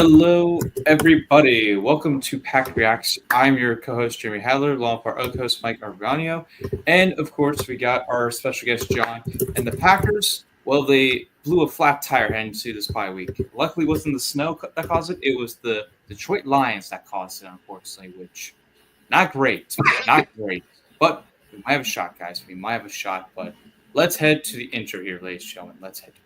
Hello, everybody. Welcome to PackReacts. I'm your co-host, Jeremy Hadler, along with our other host, Mike Arganio. And, of course, we got our special guest, John. And the Packers, well, they blew a flat tire heading to this bye week. Luckily, it wasn't the snow that caused it. It was the Detroit Lions that caused it, unfortunately, which, not great. Not great. But we might have a shot, guys. We might have a shot. But let's head to the intro here, ladies and gentlemen. Let's head to it.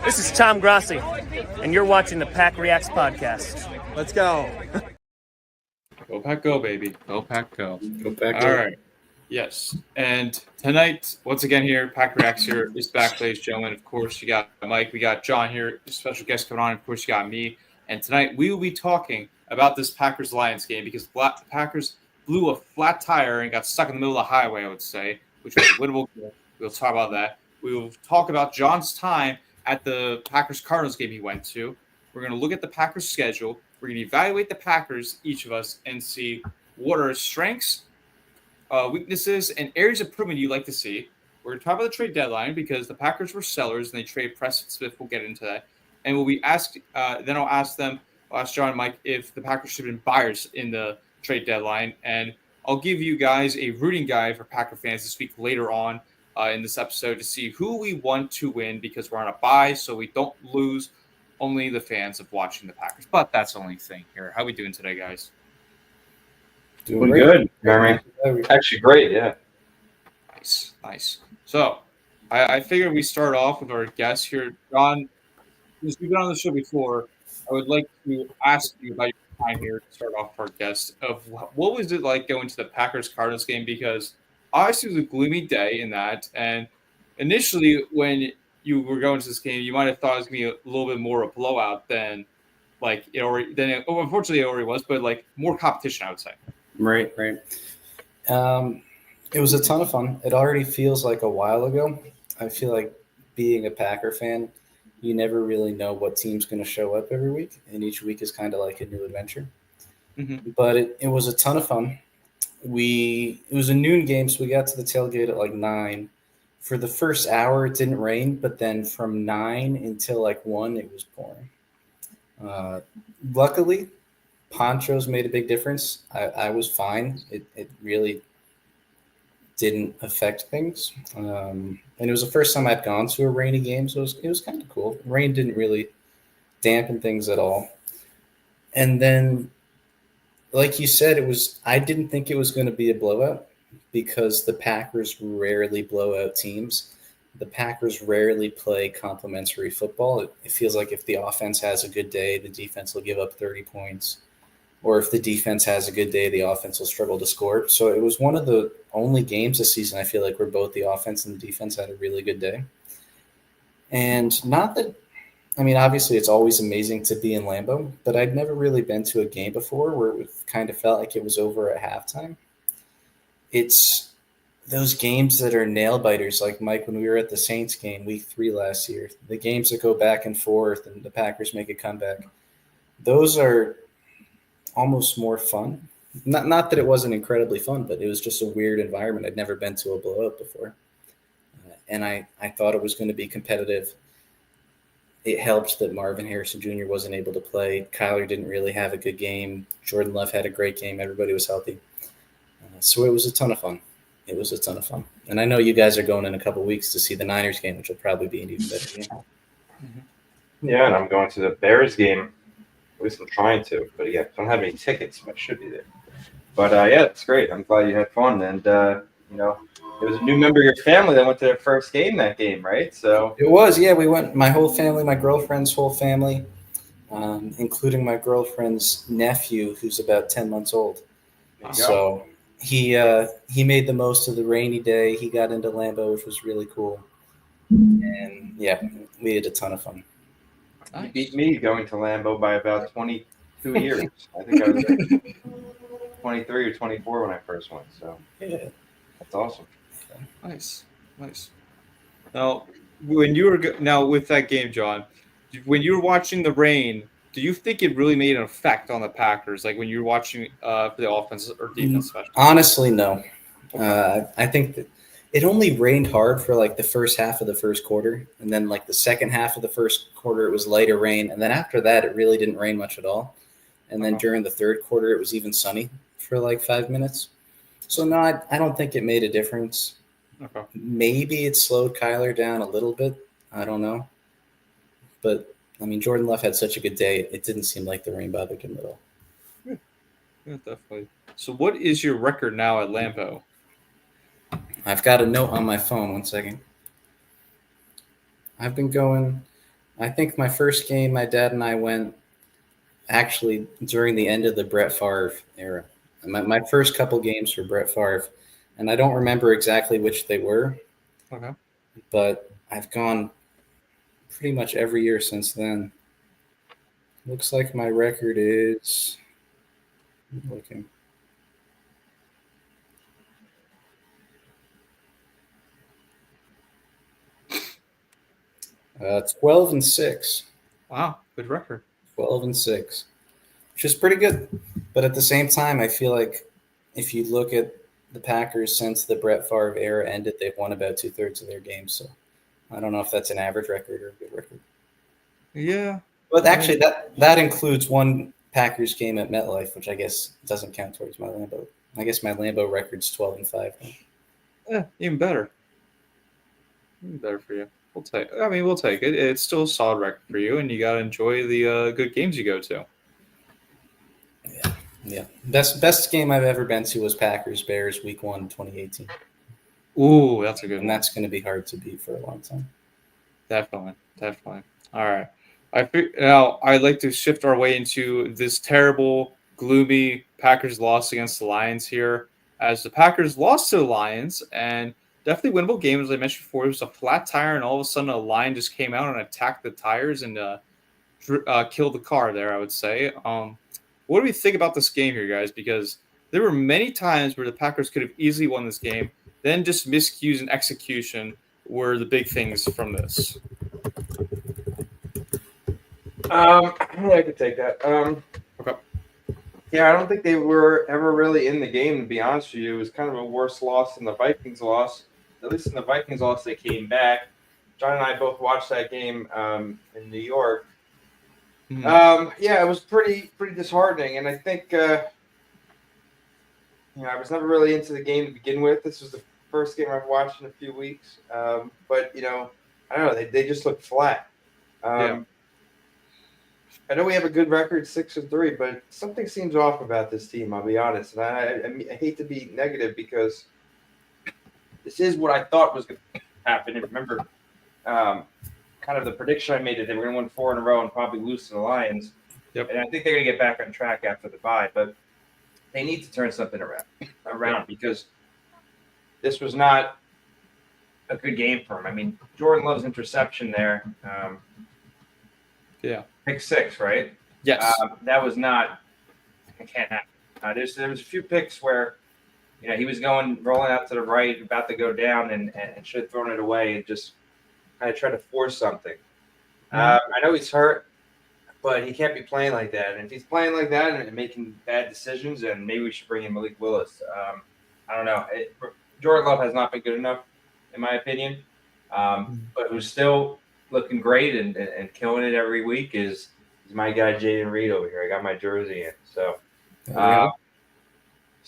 This is Tom Grossi, and you're watching the PackReacts podcast. Let's go. Go Pack Go, baby. Go Pack Go. Go Pack Go. All right. Yes. And tonight, once again here, PackReacts here is back, ladies and gentlemen. Of course, you got Mike. We got John here, special guest coming on. Of course, you got me. And tonight, we will be talking about this Packers-Lions game because the Packers blew a flat tire and got stuck in the middle of the highway, I would say, which was a winnable game. We'll talk about that. We will talk about John's time at the Packers-Cardinals game he went to. We're going to look at the Packers' schedule. We're going to evaluate the Packers, each of us, and see what are strengths, weaknesses, and areas of improvement you'd like to see. We're going to talk about the trade deadline because the Packers were sellers and they traded Preston Smith. We'll get into that. And we'll be asked. Then I'll ask John and Mike, if the Packers should have been buyers in the trade deadline. And I'll give you guys a rooting guide for Packer fans this week later on in this episode to see who we want to win because we're on a bye, so we don't lose only the fans of watching the Packers. But that's the only thing here. How are we doing today, guys? Doing good, Jeremy. Actually, great, yeah. Nice. So, I figured we start off with our guest here. John, since we've been on the show before, I would like to ask you about your time here to start off our guest of what was it like going to the Packers-Cardinals game, because obviously it was a gloomy day in that, and initially when you were going to this game, you might have thought it was going to be a little bit more a blowout than unfortunately it already was, but like more competition, I would say. Right. It was a ton of fun. It already feels like a while ago. I feel like being a Packer fan, you never really know what team's going to show up every week, and each week is kind of like a new adventure. Mm-hmm. But it was a ton of fun. It was a noon game, so we got to the tailgate at like 9. For the first hour, it didn't rain, but then from 9 until like 1, it was pouring. Luckily, ponchos made a big difference. I was fine. It really didn't affect things. And it was the first time I'd gone to a rainy game, so it was kind of cool. Rain didn't really dampen things at all. And then, like you said, I didn't think it was going to be a blowout because the Packers rarely blow out teams. The Packers rarely play complementary football. It feels like if the offense has a good day, the defense will give up 30 points. Or if the defense has a good day, the offense will struggle to score. So it was one of the only games this season I feel like where both the offense and the defense had a really good day. And not that – I mean, obviously it's always amazing to be in Lambeau, but I'd never really been to a game before where it kind of felt like it was over at halftime. It's those games that are nail-biters, like, Mike, when we were at the Saints game week 3 last year, the games that go back and forth and the Packers make a comeback, those are almost more fun. Not that it wasn't incredibly fun, but it was just a weird environment. I'd never been to a blowout before. And I thought it was going to be competitive. It helped that Marvin Harrison Jr. wasn't able to play. Kyler didn't really have a good game. Jordan Love had a great game. Everybody was healthy. So it was a ton of fun. And I know you guys are going in a couple weeks to see the Niners game, which will probably be an even better game. Mm-hmm. Yeah, and I'm going to the Bears game. At least I'm trying to. But, yeah, I don't have any tickets, but I should be there. But, yeah, it's great. I'm glad you had fun. And, there was a new member of your family that went to their first game that game, right? So it was, yeah. We went, my whole family, my girlfriend's whole family, including my girlfriend's nephew, who's about 10 months old. So he made the most of the rainy day. He got into Lambeau, which was really cool. And, yeah, we had a ton of fun. You beat me going to Lambeau by about 20 2 years. I think I was like 23 or 24 when I first went. So Yeah. that's awesome. Nice. Now, now with that game, John, when you were watching the rain, do you think it really made an effect on the Packers? Like when you were watching for the offense or defense, especially? Honestly, no. Okay. I think that it only rained hard for like the first half of the first quarter, and then like the second half of the first quarter, it was lighter rain, and then after that, it really didn't rain much at all. And then during the third quarter, it was even sunny for like 5 minutes. So no, I don't think it made a difference. Okay. Maybe it slowed Kyler down a little bit. I don't know, but I mean, Jordan Love had such a good day; it didn't seem like the rain bothered him at all. Yeah, definitely. So, what is your record now at Lambeau? I've got a note on my phone. 1 second. I've been going. I think my first game, my dad and I went actually during the end of the Brett Favre era. My first couple games for Brett Favre, and I don't remember exactly which they were, Okay. but I've gone pretty much every year since then. Looks like my record is. I'm looking. 12-6. Wow, good record. 12-6, which is pretty good. But at the same time, I feel like if you look at the Packers since the Brett Favre era ended, they've won about 2/3 of their games. So I don't know if that's an average record or a good record. Yeah. But actually, that includes one Packers game at MetLife, which I guess doesn't count towards my Lambeau. I guess my Lambeau record's 12-5. Yeah, even better. Even better for you. We'll take it. It's still a solid record for you, and you gotta enjoy the good games you go to. Yeah. Best game I've ever been to was Packers Bears Week 1, 2018. Ooh, that's a good And one. that's going to be hard to beat for a long time. Definitely. All right. Now I'd like to shift our way into this terrible, gloomy Packers loss against the Lions here. As the Packers lost to the Lions, and definitely winnable game, as I mentioned before, it was a flat tire, and all of a sudden a line just came out and attacked the tires and killed the car there, I would say. What do we think about this game here, guys? Because there were many times where the Packers could have easily won this game, then just miscues and execution were the big things from this. Yeah, I could take that. Okay. Yeah, I don't think they were ever really in the game, to be honest with you. It was kind of a worse loss than the Vikings loss. At least in the Vikings loss, they came back. John and I both watched that game in New York. Yeah, it was pretty disheartening, and I think I was never really into the game to begin with. This was the first game I've watched in a few weeks, but I don't know, they just looked flat. Yeah. I know we have a good record, 6-3, but something seems off about this team. I'll be honest, and I hate to be negative because this is what I thought was going to happen. And remember, kind of the prediction I made that they were going to win 4 in a row and probably lose to the Lions. Yep. And I think they're going to get back on track after the bye, but they need to turn something around because this was not a good game for him. I mean, Jordan Love's interception there. Pick 6, right? Yes. That was not. It can't happen. There was a few picks where, he was rolling out to the right, about to go down, and should have thrown it away and just kind of tried to force something. I know he's hurt, but he can't be playing like that. And if he's playing like that and making bad decisions, then maybe we should bring in Malik Willis. I don't know. Jordan Love has not been good enough, in my opinion. But who's still looking great and killing it every week is my guy Jaden Reed over here. I got my jersey in. So,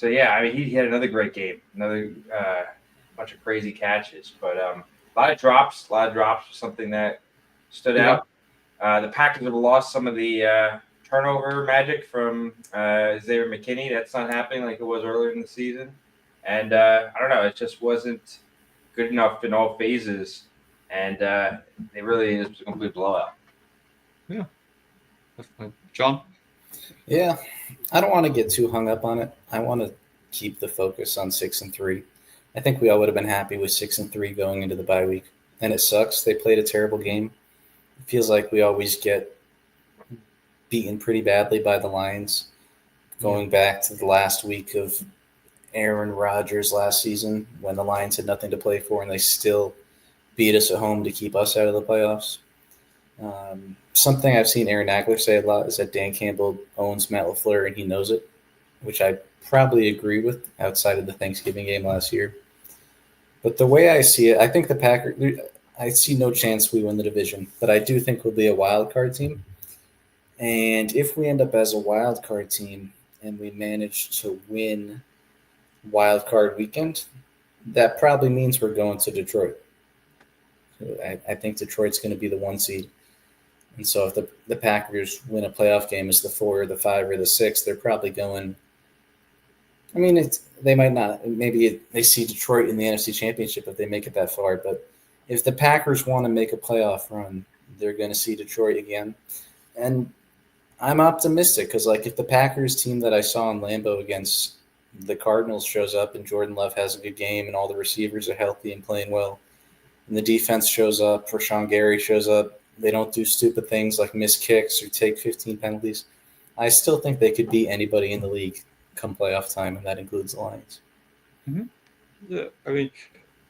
yeah, I mean, he had another great game, another bunch of crazy catches, but a lot of drops, something that stood out. The Packers have lost some of the turnover magic from Xavier McKinney. That's not happening like it was earlier in the season. And I don't know, it just wasn't good enough in all phases. And it was a complete blowout. Yeah. Definitely. John? Yeah, I don't want to get too hung up on it. I want to keep the focus on 6-3. I think we all would have been happy with 6-3 going into the bye week. And it sucks. They played a terrible game. It feels like we always get beaten pretty badly by the Lions, going back to the last week of Aaron Rodgers last season when the Lions had nothing to play for and they still beat us at home to keep us out of the playoffs. Something I've seen Aaron Nagler say a lot is that Dan Campbell owns Matt LaFleur and he knows it, which I probably agree with outside of the Thanksgiving game last year. But the way I see it, I think the Packers, I see no chance we win the division, but I do think we'll be a wild card team. And if we end up as a wild card team and we manage to win wild card weekend, that probably means we're going to Detroit. I think Detroit's going to be the 1 seed. And so if the Packers win a playoff game as the 4 or the 5 or the 6, they're probably going – I mean, they might not. Maybe they see Detroit in the NFC Championship if they make it that far. But if the Packers want to make a playoff run, they're going to see Detroit again. And I'm optimistic because, like, if the Packers team that I saw in Lambeau against the Cardinals shows up and Jordan Love has a good game and all the receivers are healthy and playing well, and the defense shows up, Rashawn Gary shows up, they don't do stupid things like miss kicks or take 15 penalties, I still think they could beat anybody in the league come playoff time, and that includes the Lions. Mm-hmm. Yeah, I mean,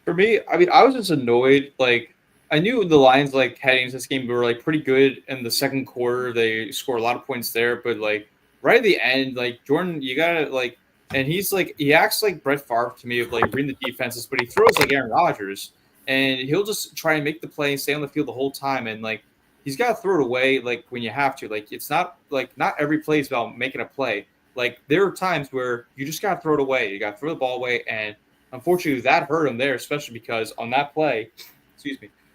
for me, I was just annoyed. Like, I knew the Lions, like, heading into this game, were, like, pretty good in the second quarter. They scored a lot of points there, but, like, right at the end, like, Jordan, you gotta, like, and he's, like, he acts like Brett Favre to me of, like, reading the defenses, but he throws like Aaron Rodgers, and he'll just try and make the play and stay on the field the whole time, and, like, he's got to throw it away, like, when you have to. Like, it's not, like, not every play is about making a play. Like, there are times where you just got to throw it away. You got to throw the ball away, and unfortunately that hurt him there, especially because on that play,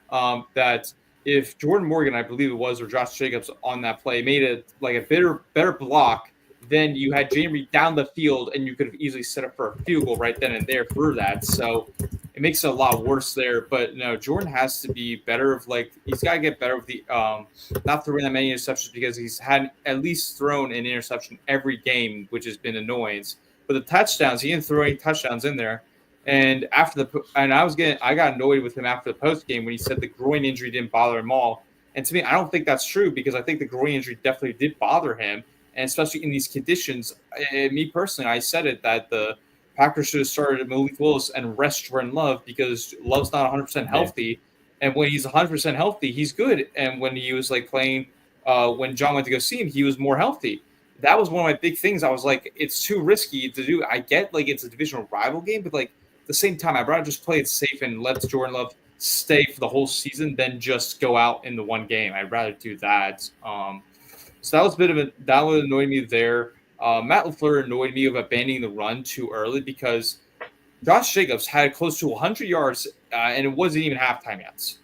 that if Jordan Morgan, I believe it was, or Josh Jacobs on that play made it like a better block, then you had Jalen Reed down the field, and you could have easily set up for a field goal right then and there for that. So it makes it a lot worse there. But no, Jordan has to be better. He's got to get better with the not throwing that many interceptions, because he's had at least thrown an interception every game, which has been annoyance. But the touchdowns, he didn't throw any touchdowns in there. And I got annoyed with him after the post game when he said the groin injury didn't bother him all. And to me, I don't think that's true, because I think the groin injury definitely did bother him. And especially in these conditions, me personally, I said it that the Packers should have started Malik Willis and rest Jordan Love, because Love's not 100% healthy. And when he's 100% healthy, he's good. And when he was like playing, when John went to go see him, he was more healthy. That was one of my big things. I was like, it's too risky to do. I get like it's a divisional rival game, but like at the same time, I'd rather just play it safe and let Jordan Love stay for the whole season than just go out in the one game. I'd rather do that. So that was that would annoy me there. Matt LaFleur annoyed me of abandoning the run too early, because Josh Jacobs had close to 100 yards, and it wasn't even halftime yet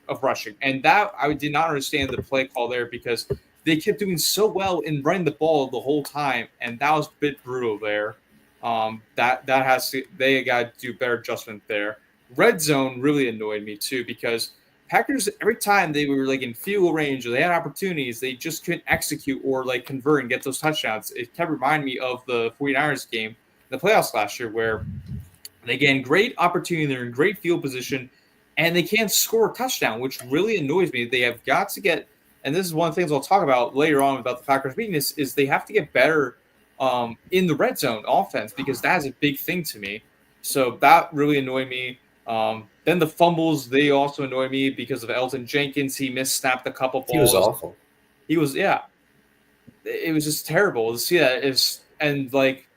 of rushing. And that I did not understand the play call there, because they kept doing so well in running the ball the whole time, and that was a bit brutal there. They got to do better adjustment there. Red zone really annoyed me too, because Packers, every time they were like in field range or they had opportunities, they just couldn't execute or like convert and get those touchdowns. It kept reminding me of the 49ers game in the playoffs last year, where they get great opportunity, they're in great field position, and they can't score a touchdown, which really annoys me. They have got to get, and this is one of the things I'll talk about later on about the Packers' weakness, is they have to get better in the red zone offense, because that is a big thing to me. So that really annoyed me. Then the fumbles, they also annoy me because of Elton Jenkins. He missnapped a couple balls. He was awful. He was, yeah. It was just terrible to see that. And like,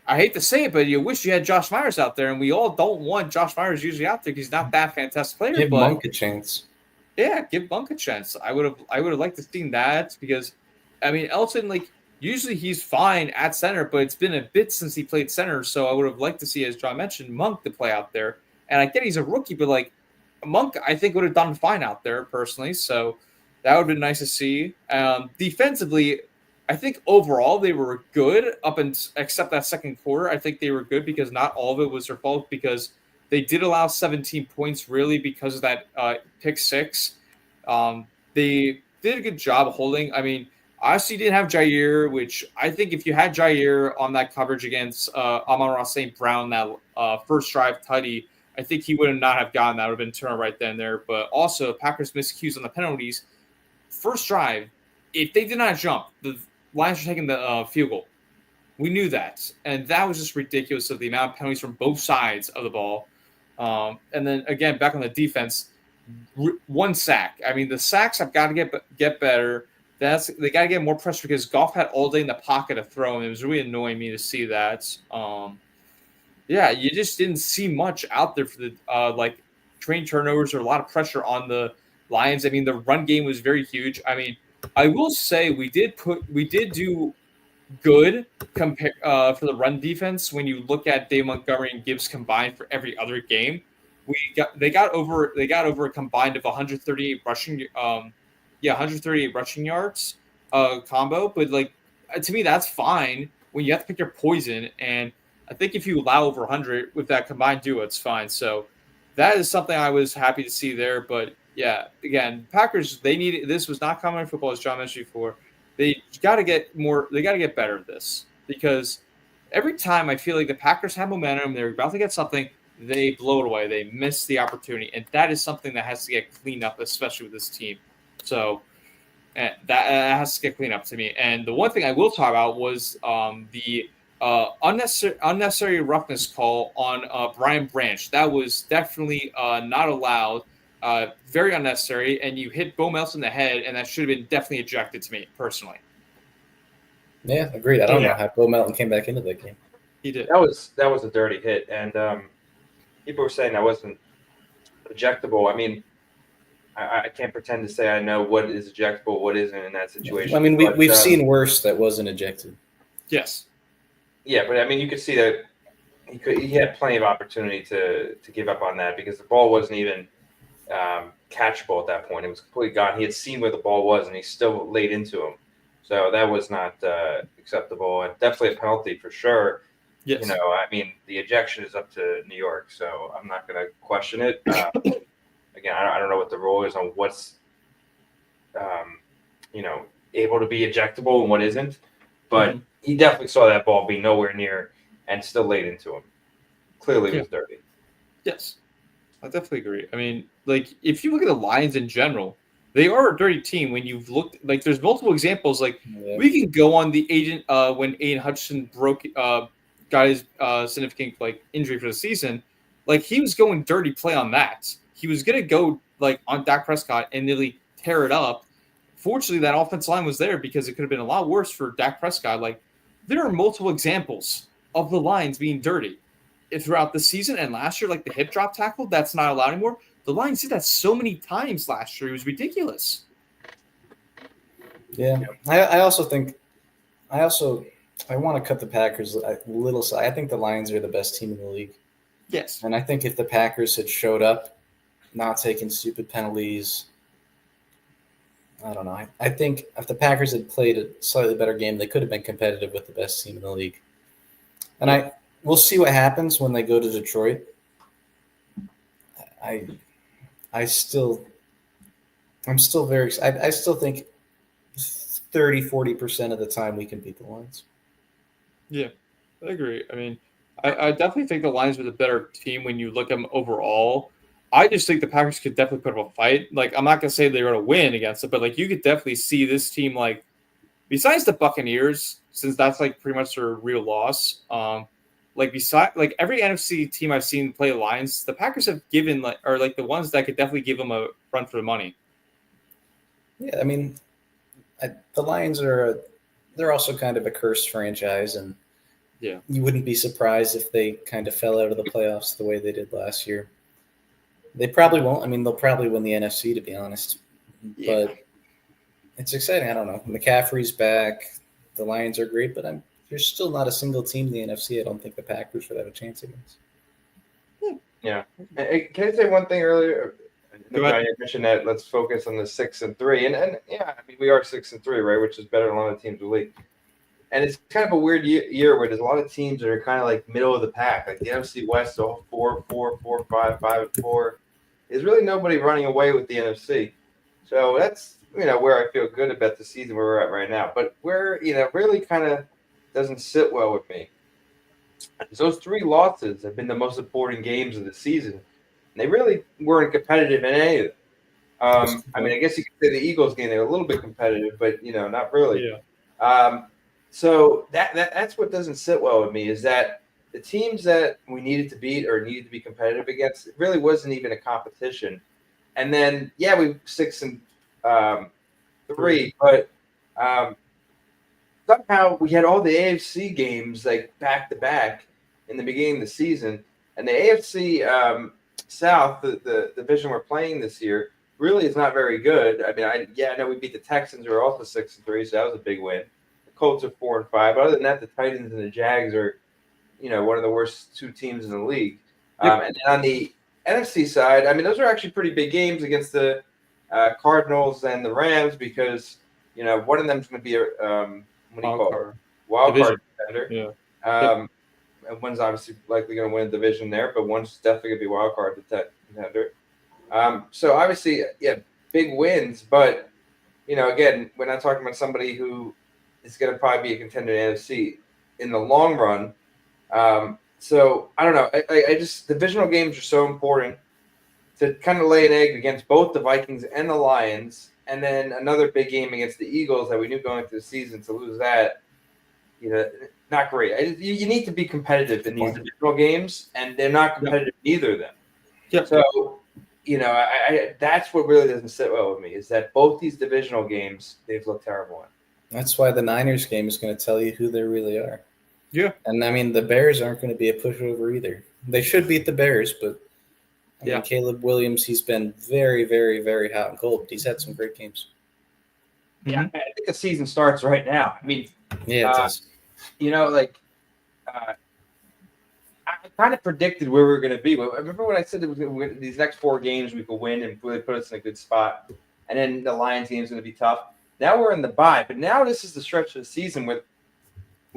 I hate to say it, but you wish you had Josh Myers out there, and we all don't want Josh Myers usually out there because he's not that fantastic player. Give Monk a chance. Yeah, give Monk a chance. I would have liked to see that, because, I mean, Elton, like, usually he's fine at center, but it's been a bit since he played center, so I would have liked to see, as John mentioned, Monk to play out there. And I get he's a rookie, but like Monk, I think would have done fine out there personally. So that would have been nice to see. Defensively, I think overall they were good except that second quarter. I think they were good because not all of it was their fault, because they did allow 17 points really because of that pick six. They did a good job holding. I mean, obviously didn't have Jair, which I think if you had Jair on that coverage against Amon-Ra St. Brown, that first drive tutty, I think he would not have gotten that. It would have been turned right then and there. But also, Packers miscues on the penalties. First drive, if they did not jump, the Lions were taking the field goal. We knew that, and that was just ridiculous of the amount of penalties from both sides of the ball. And then again, back on the defense, one sack. I mean, the sacks have got to get better. They got to get more pressure because Goff had all day in the pocket to throw, and it was really annoying me to see that. Yeah, you just didn't see much out there for the like train turnovers or a lot of pressure on the Lions. I mean, the run game was very huge. I mean, I will say we did do good for the run defense when you look at Dave Montgomery and Gibbs combined for every other game. They got over a combined of 138 rushing 138 rushing yards combo, but like to me that's fine when you have to pick your poison, and I think if you allow over 100 with that combined duo, it's fine. So that is something I was happy to see there. But yeah, again, Packers, this was not common in football, as John mentioned before. They got to get more. They got to get better at this because every time I feel like the Packers have momentum, they're about to get something, they blow it away. They miss the opportunity, and that is something that has to get cleaned up, especially with this team. So that has to get cleaned up to me. And the one thing I will talk about was the unnecessary roughness call on Brian Branch. That was definitely not allowed. Very unnecessary, and you hit Bo Melton in the head, and that should have been definitely ejected to me personally. Yeah, agreed. I don't know how Bo Melton came back into that game. He did. That was a dirty hit, and people were saying that wasn't ejectable. I mean, I can't pretend to say I know what is ejectable, what isn't in that situation. I mean, we've seen worse that wasn't ejected. Yes. Yeah, but I mean, you could see that he had plenty of opportunity to give up on that because the ball wasn't even catchable at that point. It was completely gone. He had seen where the ball was, and he still laid into him. So that was not acceptable, and definitely a penalty for sure. Yes. You know, I mean, the ejection is up to New York, so I'm not going to question it. Again, I don't know what the rule is on what's, able to be ejectable and what isn't, but he definitely saw that ball be nowhere near and still laid into him. Clearly, it was dirty. Yes, I definitely agree. I mean, like if you look at the Lions in general, they are a dirty team. When you've looked, like there's multiple examples. Like we can go on the agent when Aiden Hutchinson got his significant injury for the season. Like he was going dirty play on that. He was gonna go on Dak Prescott and nearly tear it up. Fortunately, that offensive line was there because it could have been a lot worse for Dak Prescott. Like there are multiple examples of the Lions being dirty throughout the season and last year, like the hip drop tackle, that's not allowed anymore. The Lions did that so many times last year. It was ridiculous. Yeah. I also think I want to cut the Packers a little side. I think the Lions are the best team in the league. Yes. And I think if the Packers had showed up, not taking stupid penalties, I don't know. I think if the Packers had played a slightly better game, they could have been competitive with the best team in the league. And we'll see what happens when they go to Detroit. I'm still very excited. I still think 30-40% of the time we can beat the Lions. Yeah, I agree. I mean, I definitely think the Lions were the better team when you look at them overall. I just think the Packers could definitely put up a fight. Like, I'm not going to say they're going to win against it, but, you could definitely see this team, besides the Buccaneers, since that's, pretty much their real loss, every NFC team I've seen play the Lions, the Packers have given, the ones that could definitely give them a run for the money. Yeah, I mean, the Lions they're also kind of a cursed franchise, and yeah, you wouldn't be surprised if they kind of fell out of the playoffs the way they did last year. They probably won't. I mean, they'll probably win the NFC, to be honest. Yeah. But it's exciting. I don't know. McCaffrey's back. The Lions are great, but there's still not a single team in the NFC I don't think the Packers would have a chance against. Yeah. Hey, can I say one thing earlier? I mentioned that let's focus on the 6-3, and yeah, I mean we are 6-3, right, which is better than a lot of teams in the league. And it's kind of a weird year where there's a lot of teams that are kind of middle of the pack, like the NFC West, 4-4, 4-5, 5-4. There's really nobody running away with the NFC, so that's where I feel good about the season where we're at right now. But where really kind of doesn't sit well with me. Those 3 losses have been the most important games of the season. They really weren't competitive in any of them. I mean, I guess you could say the Eagles game, they're a little bit competitive, but, not really. Yeah. So that's what doesn't sit well with me is that the teams that we needed to beat or needed to be competitive against, it really wasn't even a competition. And then, we 6-3, but somehow we had all the AFC games like back to back in the beginning of the season, and the AFC South, the division we're playing this year, really is not very good. I mean, I know we beat the Texans, who are also 6-3, so that was a big win. The Colts are 4-5. But other than that, the Titans and the Jags are, one of the worst two teams in the league. Yep. And then on the NFC side, I mean, those are actually pretty big games against the Cardinals and the Rams because one of them is going to be a wild card contender. Yeah. And one's obviously likely going to win a division there, but one's definitely going to be wild card contender. So obviously, big wins, but again, we're not talking about somebody who is going to probably be a contender in NFC in the long run. So I don't know. I just divisional games are so important to kind of lay an egg against both the Vikings and the Lions, and then another big game against the Eagles that we knew going into the season to lose that. Not great. You need to be competitive in these divisional games, and they're not competitive in either of them. Yep. So, I that's what really doesn't sit well with me is that both these divisional games they've looked terrible in. That's why the Niners game is going to tell you who they really are. Yeah. And I mean, the Bears aren't going to be a pushover either. They should beat the Bears, but I mean, Caleb Williams, he's been very, very, very hot and cold. He's had some great games. Yeah, I think the season starts right now. I mean, it does. I kind of predicted where we were going to be. I remember when I said that these next 4 games we could win and really put us in a good spot, and then the Lions game is going to be tough. Now we're in the bye, but now this is the stretch of the season where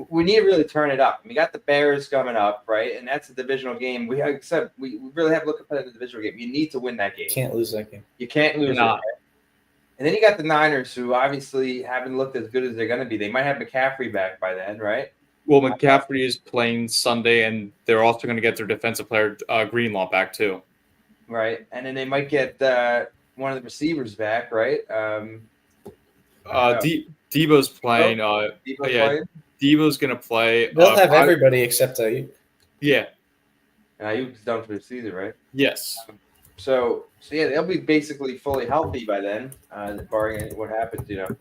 we need to really turn it up. We got the Bears coming up, right? And that's a divisional game. We really have to look at the divisional game. You need to win that game. Can't lose that game. You can't lose it. Right? And then you got the Niners, who obviously haven't looked as good as they're going to be. They might have McCaffrey back by then, right? Well, McCaffrey is playing Sunday, and they're also going to get their defensive player Greenlaw back too. Right, and then they might get one of the receivers back, right? Debo's playing. Debo's going to play. They'll have everybody except Ayuk. Yeah. And Ayuk's done for the season, right? Yes. So they'll be basically fully healthy by then, barring what happens, Then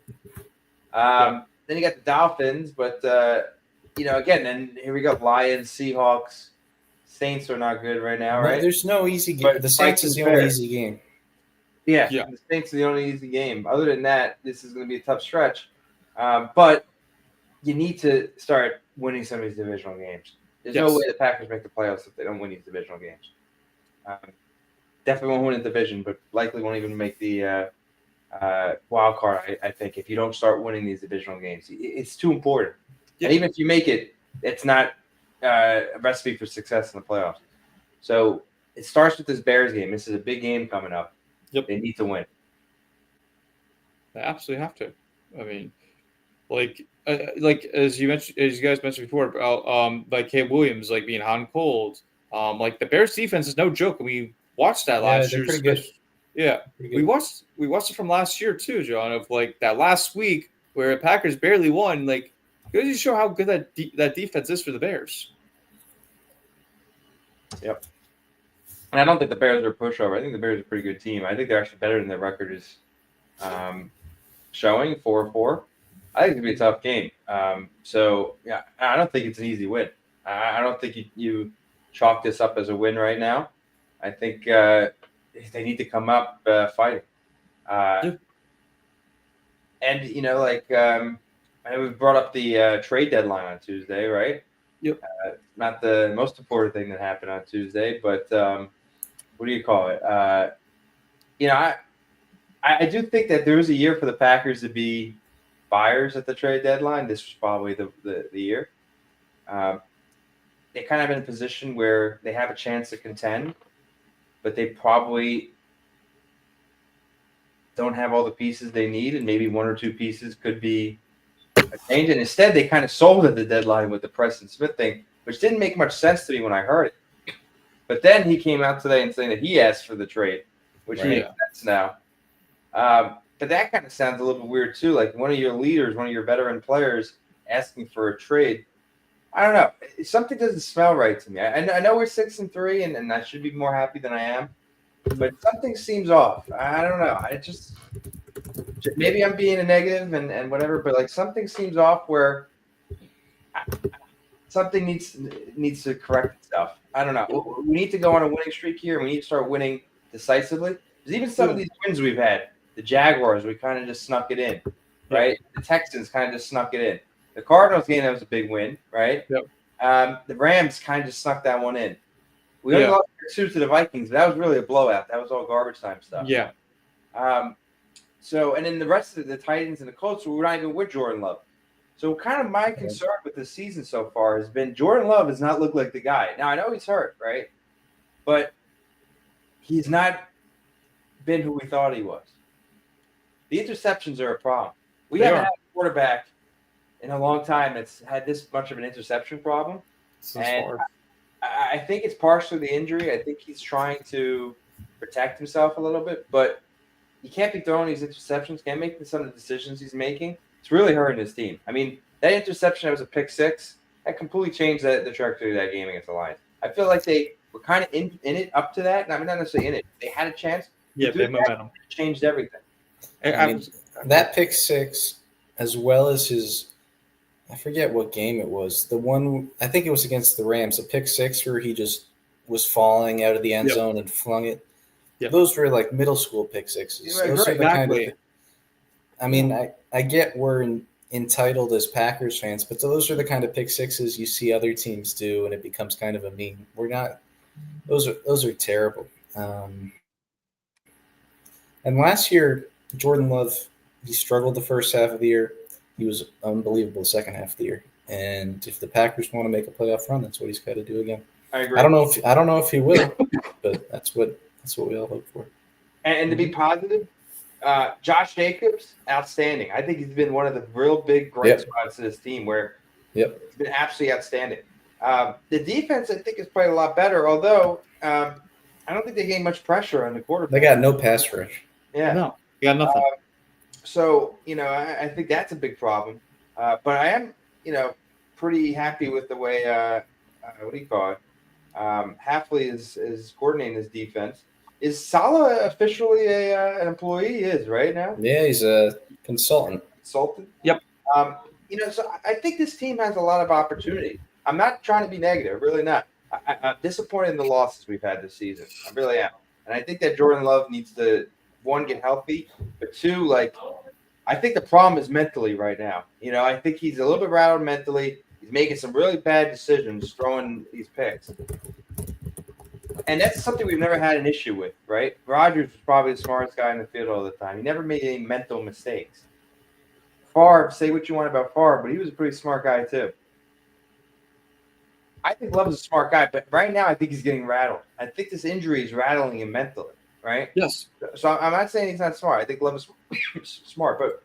you got the Dolphins, but again, then here we go: Lions, Seahawks, Saints are not good right now, right? There's no easy game. The Saints is the only easy game. Yeah, the Saints are the only easy game. Other than that, this is going to be a tough stretch. But you need to start winning some of these divisional games. There's no way the Packers make the playoffs if they don't win these divisional games. Definitely won't win a division, but likely won't even make the wild card, I think, if you don't start winning these divisional games. It's too important. Yeah. And even if you make it, it's not a recipe for success in the playoffs. So it starts with this Bears game. This is a big game coming up. Yep. They need to win. They absolutely have to. I mean, like as you guys mentioned before about like Caleb Williams being hot and cold. The Bears defense is no joke. We watched that last year. Pretty good. Yeah, pretty good. We watched it from last year too, John. Of that last week where the Packers barely won. It goes to show how good that defense is for the Bears. Yep. And I don't think the Bears are a pushover. I think the Bears are a pretty good team. I think they're actually better than their record is showing, 4-4. I think it's going to be a tough game. I don't think it's an easy win. I don't think you chalk this up as a win right now. I think they need to come up fighting. And, I know we brought up the trade deadline on Tuesday, right? Yep. Not the most important thing that happened on Tuesday, but what do you call it? I do think that there was a year for the Packers to be buyers at the trade deadline. This was probably the year. They're kind of in a position where they have a chance to contend, but they probably don't have all the pieces they need, and maybe one or two pieces could be a change. And instead, they kind of sold at the deadline with the Preston Smith thing, which didn't make much sense to me when I heard it. But then he came out today and saying that he asked for the trade, which makes sense now. But that kind of sounds a little bit weird too. Like one of your leaders, one of your veteran players asking for a trade. I don't know. Something doesn't smell right to me. I know we're 6-3 and I should be more happy than I am, but something seems off. I don't know. I just maybe I'm being a negative and whatever, but like something seems off where something needs to correct itself. I don't know. We need to go on a winning streak here. We need to start winning decisively. Because even some of these wins we've had, the Jaguars, we kind of just snuck it in, right? The Texans kind of just snuck it in. The Cardinals game, that was a big win, right? Yep. The Rams kind of just snuck that one in. We only lost 2 to the Vikings. But that was really a blowout. That was all garbage time stuff. Yeah. So, and then the rest of the Titans and the Colts, we're not even with Jordan Love. So kind of my concern with this season so far has been Jordan Love does not look like the guy. Now, I know he's hurt, right? But he's not been who we thought he was. The interceptions are a problem. We haven't had a quarterback in a long time that's had this much of an interception problem. And I think it's partially the injury. I think he's trying to protect himself a little bit. But you can't be throwing these interceptions. Can't make some of the decisions he's making. It's really hurting his team. I mean, that interception that was a pick six, that completely changed the trajectory of that game against the Lions. I feel like they were kind of in it up to that. I mean, not necessarily in it. They had a chance. Yeah, they had momentum. Changed everything. I mean, that pick six, as well as his, I forget what game it was. The one, I think it was against the Rams, a pick six where he just was falling out of the end zone and flung it. Yep. Those were like middle school pick sixes. Those are the kind of, I mean, I get we're entitled as Packers fans, but those are the kind of pick sixes you see other teams do, and it becomes kind of a meme. We're not; those are terrible. And last year, Jordan Love, he struggled the first half of the year. He was unbelievable the second half of the year. And if the Packers want to make a playoff run, that's what he's got to do again. I agree. I don't know if he will, but that's what we all hope for. And to be positive, Josh Jacobs, outstanding. I think he's been one of the real big bright spots of this team where he's been absolutely outstanding. The defense, I think, has played a lot better, although I don't think they gained much pressure on the quarterback. They got no pass rush. Yeah. No, you got nothing. So, I think that's a big problem. But I am, pretty happy with the way, what do you call it? Hafley is coordinating his defense. Is Saleh officially an employee? He is right now. Yeah, he's a consultant. Yep. So I think this team has a lot of opportunity. I'm not trying to be negative, really not. I'm disappointed in the losses we've had this season. I really am, and I think that Jordan Love needs to, one, get healthy, but two, I think the problem is mentally right now. I think he's a little bit rattled mentally. He's making some really bad decisions, throwing these picks. And that's something we've never had an issue with, right? Rodgers was probably the smartest guy in the field all the time. He never made any mental mistakes. Favre, say what you want about Favre, but he was a pretty smart guy too. I think Love is a smart guy, but right now I think he's getting rattled. I think this injury is rattling him mentally, right? Yes. So I'm not saying he's not smart. I think Love is smart, but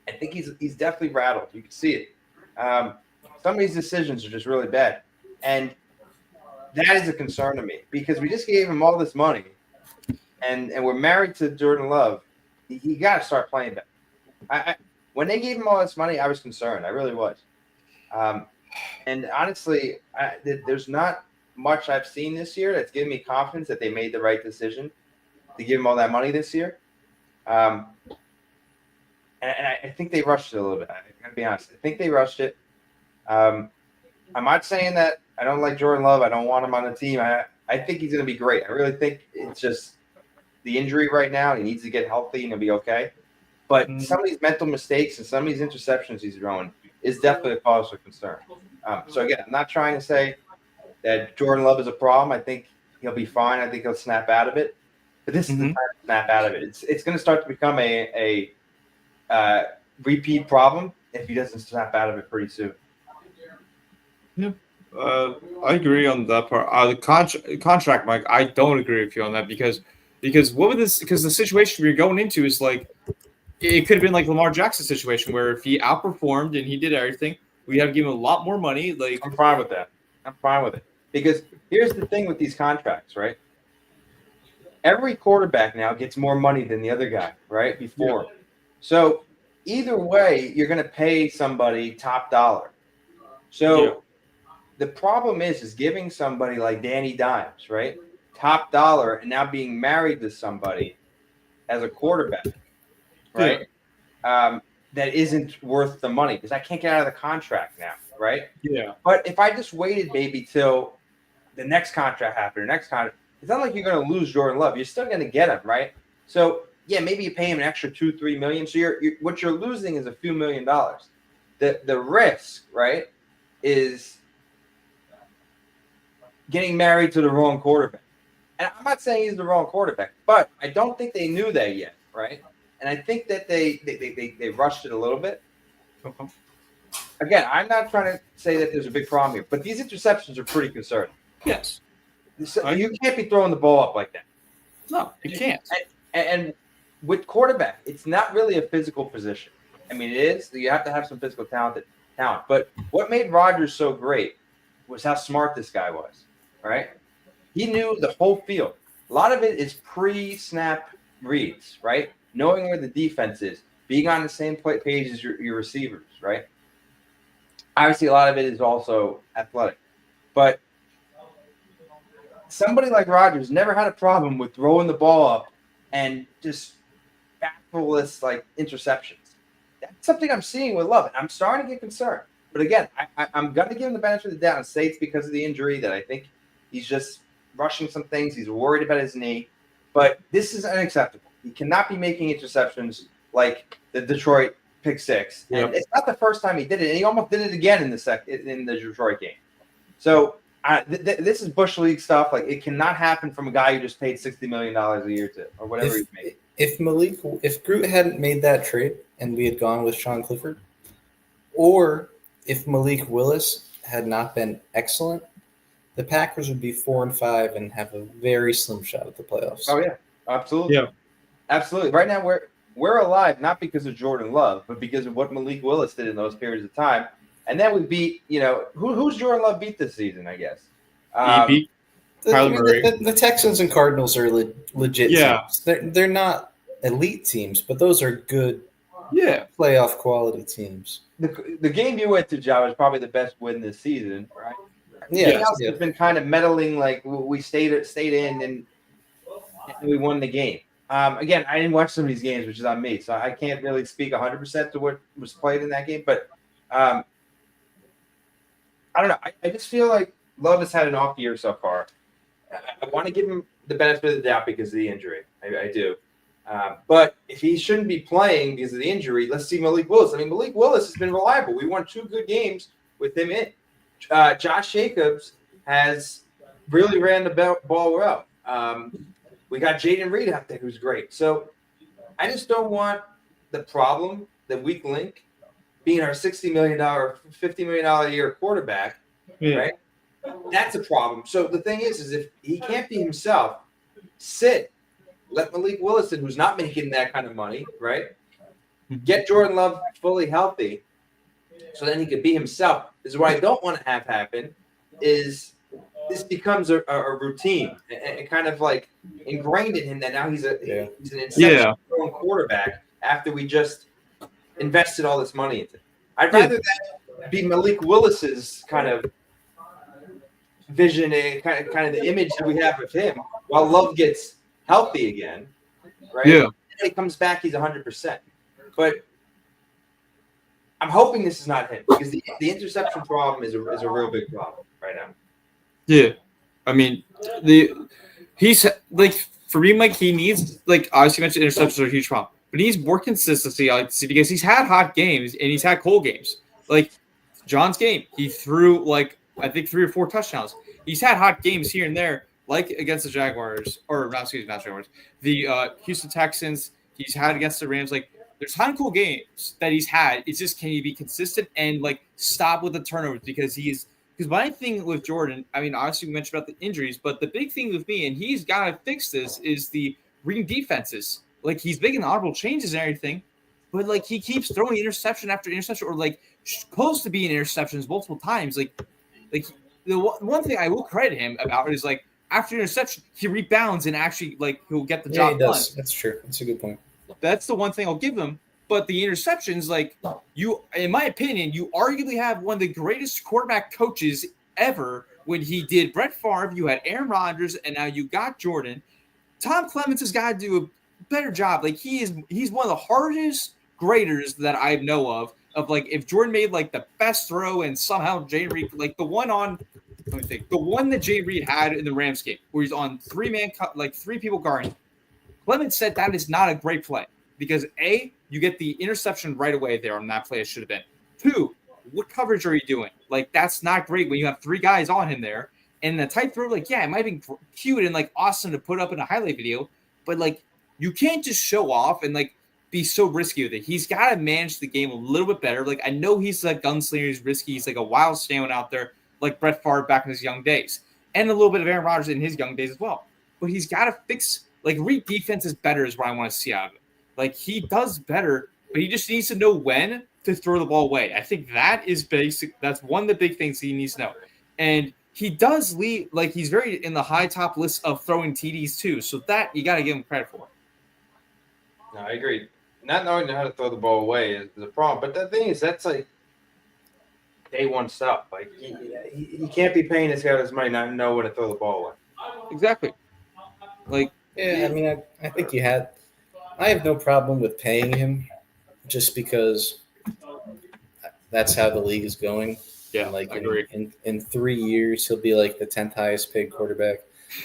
I think he's definitely rattled. You can see it. Some of these decisions are just really bad. And that is a concern to me because we just gave him all this money and we're married to Jordan Love. He got to start playing better. When they gave him all this money, I was concerned. I really was. And honestly, there's not much I've seen this year that's given me confidence that they made the right decision to give him all that money this year. And I think they rushed it a little bit. I got to be honest. I think they rushed it. I'm not saying that I don't like Jordan Love. I don't want him on the team. I think he's going to be great. I really think it's just the injury right now. He needs to get healthy and he'll be okay. But some of these mental mistakes and some of these interceptions he's throwing is definitely a cause for concern. So, again, I'm not trying to say that Jordan Love is a problem. I think he'll be fine. I think he'll snap out of it. But this is the time to snap out of it. It's going to start to become a repeat problem if he doesn't snap out of it pretty soon. Yeah. I agree on that part. The contract, Mike, I don't agree with you on that because what would this? Because the situation we're going into is like it could have been like Lamar Jackson's situation where if he outperformed and he did everything, we have to give him a lot more money. Like I'm fine with that. I'm fine with it because here's the thing with these contracts, right? every quarterback now gets more money than the other guy, right? Before. Yeah. So either way, you're going to pay somebody top dollar. So the problem is giving somebody like Danny Dimes, right? Top dollar and now being married to somebody as a quarterback, right? Yeah. That isn't worth the money because I can't get out of the contract now, right? Yeah. But if I just waited maybe till the next contract happened, it's not like you're going to lose Jordan Love. You're still going to get him, right? So yeah, maybe you pay him an extra $2-3 million. So you're what you're losing is a few $1 million. The risk, right, is getting married to the wrong quarterback. And I'm not saying he's the wrong quarterback, but I don't think they knew that yet, right? And I think that they rushed it a little bit. Okay. Again, I'm not trying to say that there's a big problem here, but these interceptions are pretty concerning. Yes. So you can't be throwing the ball up like that. No, you can't. And with quarterback, it's not really a physical position. I mean, it is. You have to have some physical talent. But what made Rodgers so great was how smart this guy was, right? He knew the whole field. A lot of it is pre-snap reads, right? Knowing where the defense is, being on the same page as your receivers, right? Obviously, a lot of it is also athletic. But somebody like Rodgers never had a problem with throwing the ball up and just baffleless like interceptions. That's something I'm seeing with Love. I'm starting to get concerned. But again, I'm going to give him the benefit of the doubt and say it's because of the injury that I think he's just rushing some things. He's worried about his knee. But this is unacceptable. He cannot be making interceptions like the Detroit pick six. Yep. And it's not the first time he did it. And he almost did it again in the Detroit game. So this is Bush League stuff. Like, it cannot happen from a guy who just paid $60 million a year to, or whatever he's made. If Groot hadn't made that trade and we had gone with Sean Clifford, or if Malik Willis had not been excellent, the Packers would be 4-5 and have a very slim shot at the playoffs. Oh yeah, absolutely. Yeah, absolutely. Right now we're alive not because of Jordan Love, but because of what Malik Willis did in those periods of time. And then we beat, who's Jordan Love beat this season, I guess. He beat Kyler Murray. The Texans and Cardinals are legit teams. They're not elite teams, but those are good playoff quality teams. The game you went to, Joe, is probably the best win this season, right? Yeah. It's been kind of meddling, like we stayed in and we won the game. Again, I didn't watch some of these games, which is on me, so I can't really speak 100% to what was played in that game. But I don't know. I just feel like Love has had an off year so far. I want to give him the benefit of the doubt because of the injury. I do. But if he shouldn't be playing because of the injury, let's see Malik Willis. I mean, Malik Willis has been reliable. We won 2 good games with him in. Josh Jacobs has really ran the ball well. We got Jaden Reed out there who's great. So I just don't want the problem, the weak link, being our $60 million, $50 million a year quarterback, right? That's a problem. So the thing is if he can't be himself, let Malik Willis, who's not making that kind of money, right? Get Jordan Love fully healthy so then he could be himself. This is what I don't want to have happen is this becomes a routine and kind of like ingrained in him that now he's an inception quarterback after we just invested all this money into. I'd rather that be Malik Willis's kind of vision and kind of the image that we have of him while Love gets healthy again, right? Yeah. When he comes back, he's 100%. But I'm hoping this is not him because the interception problem is a real big problem right now. Yeah, I mean, he's like for me, Mike. He needs obviously you mentioned interceptions are a huge problem, but he needs more consistency. I like to see because he's had hot games and he's had cold games. Like John's game, he threw I think 3 or 4 touchdowns. He's had hot games here and there, like against the Jaguars not Jaguars, the Houston Texans. He's had against the Rams. There's hot and cool games that he's had. It's just can he be consistent and stop with the turnovers because my thing with Jordan, I mean, obviously we mentioned about the injuries, but the big thing with me, and he's got to fix this, is the reading defenses. He's making audible changes and everything, but he keeps throwing interception after interception or close to being interceptions multiple times. The one thing I will credit him about is after the interception, he rebounds and actually like he'll get the Yeah, job he done. does. That's true. That's a good point. That's the one thing I'll give him. But the interceptions, like you, in my opinion, you arguably have one of the greatest quarterback coaches ever. When he did Brett Favre, you had Aaron Rodgers, and now you got Jordan. Tom Clements has got to do a better job. Like he's one of the hardest graders that I know of. Of like if Jordan made like the best throw and somehow Jay Reed, like the one on, let me think, the one that Jay Reed had in the Rams game where he's on 3-man, like 3 people guarding. Clements said that is not a great play because A, you get the interception right away there on that play. It should have been 2. What coverage are you doing? Like that's not great when you have 3 guys on him there. And the tight throw, like, yeah, it might have been cute and like awesome to put up in a highlight video, but like you can't just show off and like be so risky with it. He's got to manage the game a little bit better. Like I know he's a gunslinger, he's risky, he's like a wild stallion out there, like Brett Favre back in his young days, and a little bit of Aaron Rodgers in his young days as well. But he's got to fix. Like read defense is better is what I want to see out of it. Like he does better, but he just needs to know when to throw the ball away. I think that is basic. That's one of the big things he needs to know. And he does lead, like he's very in the high top list of throwing TDs too. So that you got to give him credit for. No, I agree. Not knowing how to throw the ball away is a problem. But the thing is, that's like day one stuff. Like he can't be paying this guy his money not know when to throw the ball away. Exactly. Like Yeah, I mean, I think you had. I have no problem with paying him, just because that's how the league is going. Yeah, and like I agree. In 3 years, he'll be like the 10th highest paid quarterback.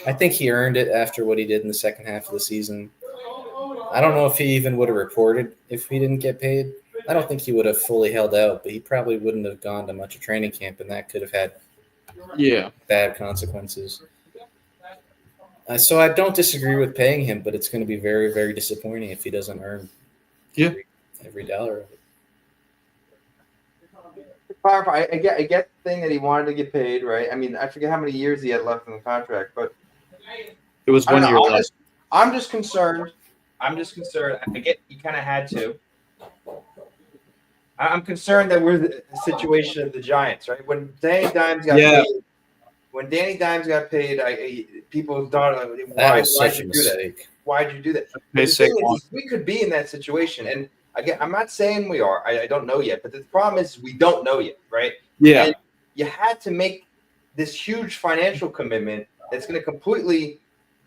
I think he earned it after what he did in the second half of the season. I don't know if he even would have reported if he didn't get paid. I don't think he would have fully held out, but he probably wouldn't have gone to much of training camp, and that could have had bad consequences. So I don't disagree with paying him, but it's going to be very, very disappointing if he doesn't earn every dollar of it. I get the thing that he wanted to get paid, right? I mean, I forget how many years he had left in the contract, but it was 1 year left. I'm just concerned. I get he kind of had to. I'm concerned that we're the situation of the Giants, right? When Danny Dimes got paid, people thought, why'd you do that? Why'd you do that? We could be in that situation, and again, I'm not saying we are. I don't know yet, but the problem is we don't know yet, right? Yeah. And you had to make this huge financial commitment that's going to completely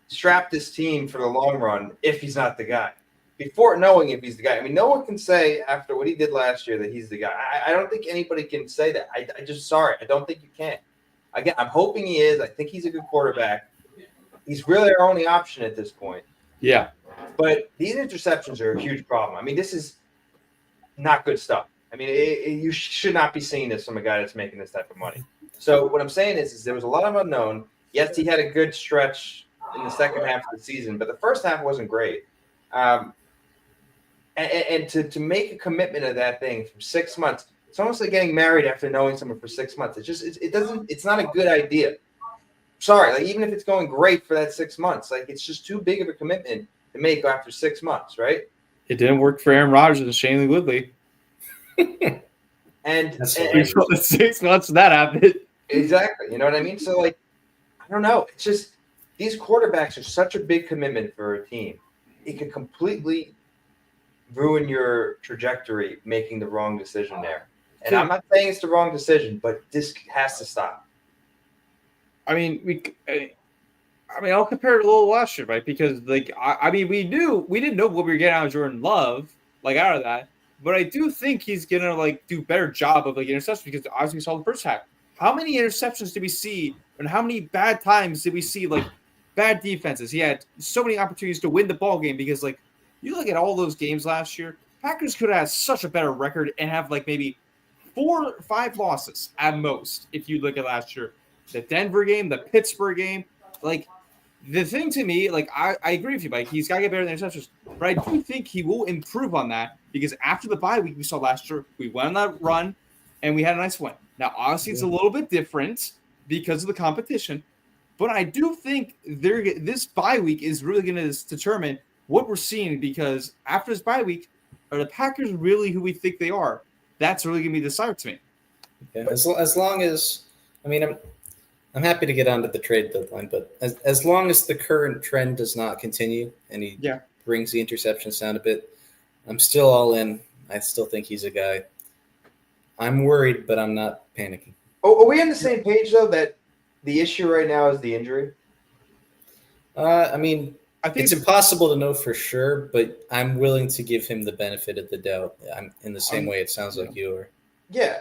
strap this team for the long run if he's not the guy. Before knowing if he's the guy. I mean, no one can say after what he did last year that he's the guy. I don't think anybody can say that. I don't think you can. Again, I'm hoping he is. I think he's a good quarterback. He's really our only option at this point. Yeah. But these interceptions are a huge problem. I mean, this is not good stuff. I mean, you should not be seeing this from a guy that's making this type of money. So what I'm saying is there was a lot of unknown. Yes, he had a good stretch in the second half of the season, but the first half wasn't great. And to make a commitment of that thing for 6 months, it's almost like getting married after knowing someone for 6 months. It's not a good idea. Sorry, like even if it's going great for that 6 months, like it's just too big of a commitment to make after 6 months, right? It didn't work for Aaron Rodgers and Shane Woodley. and 6 months that happened. Exactly. You know what I mean? So like, I don't know. It's just these quarterbacks are such a big commitment for a team. It could completely ruin your trajectory making the wrong decision there. And I'm not saying it's the wrong decision, but this has to stop. I mean, I'll compare it a little last year, right? Because like, we didn't know what we were getting out of Jordan Love, like out of that. But I do think he's gonna like do a better job of like interceptions because obviously we saw the first half. How many interceptions did we see, and how many bad times did we see like bad defenses? He had so many opportunities to win the ball game because like you look at all those games last year, Packers could have had such a better record and have like maybe 4 or 5 losses at most if you look at last year. The Denver game, the Pittsburgh game, like the thing to me, like I agree with you, Mike. He's got to get better than interceptions, but I do think he will improve on that because after the bye week we saw last year, we went on that run and we had a nice win. Now, obviously, it's a little bit different because of the competition, but I do think this bye week is really going to determine what we're seeing because after this bye week, are the Packers really who we think they are? That's really going to be decided to me. Yeah, as long as, I mean, I'm happy to get onto the trade deadline, but as long as the current trend does not continue and he brings the interceptions down a bit, I'm still all in. I still think he's a guy. I'm worried, but I'm not panicking. Oh, are we on the same page, though, that the issue right now is the injury? I think it's impossible to know for sure, but I'm willing to give him the benefit of the doubt. I'm in the same way it sounds like you are. Yeah,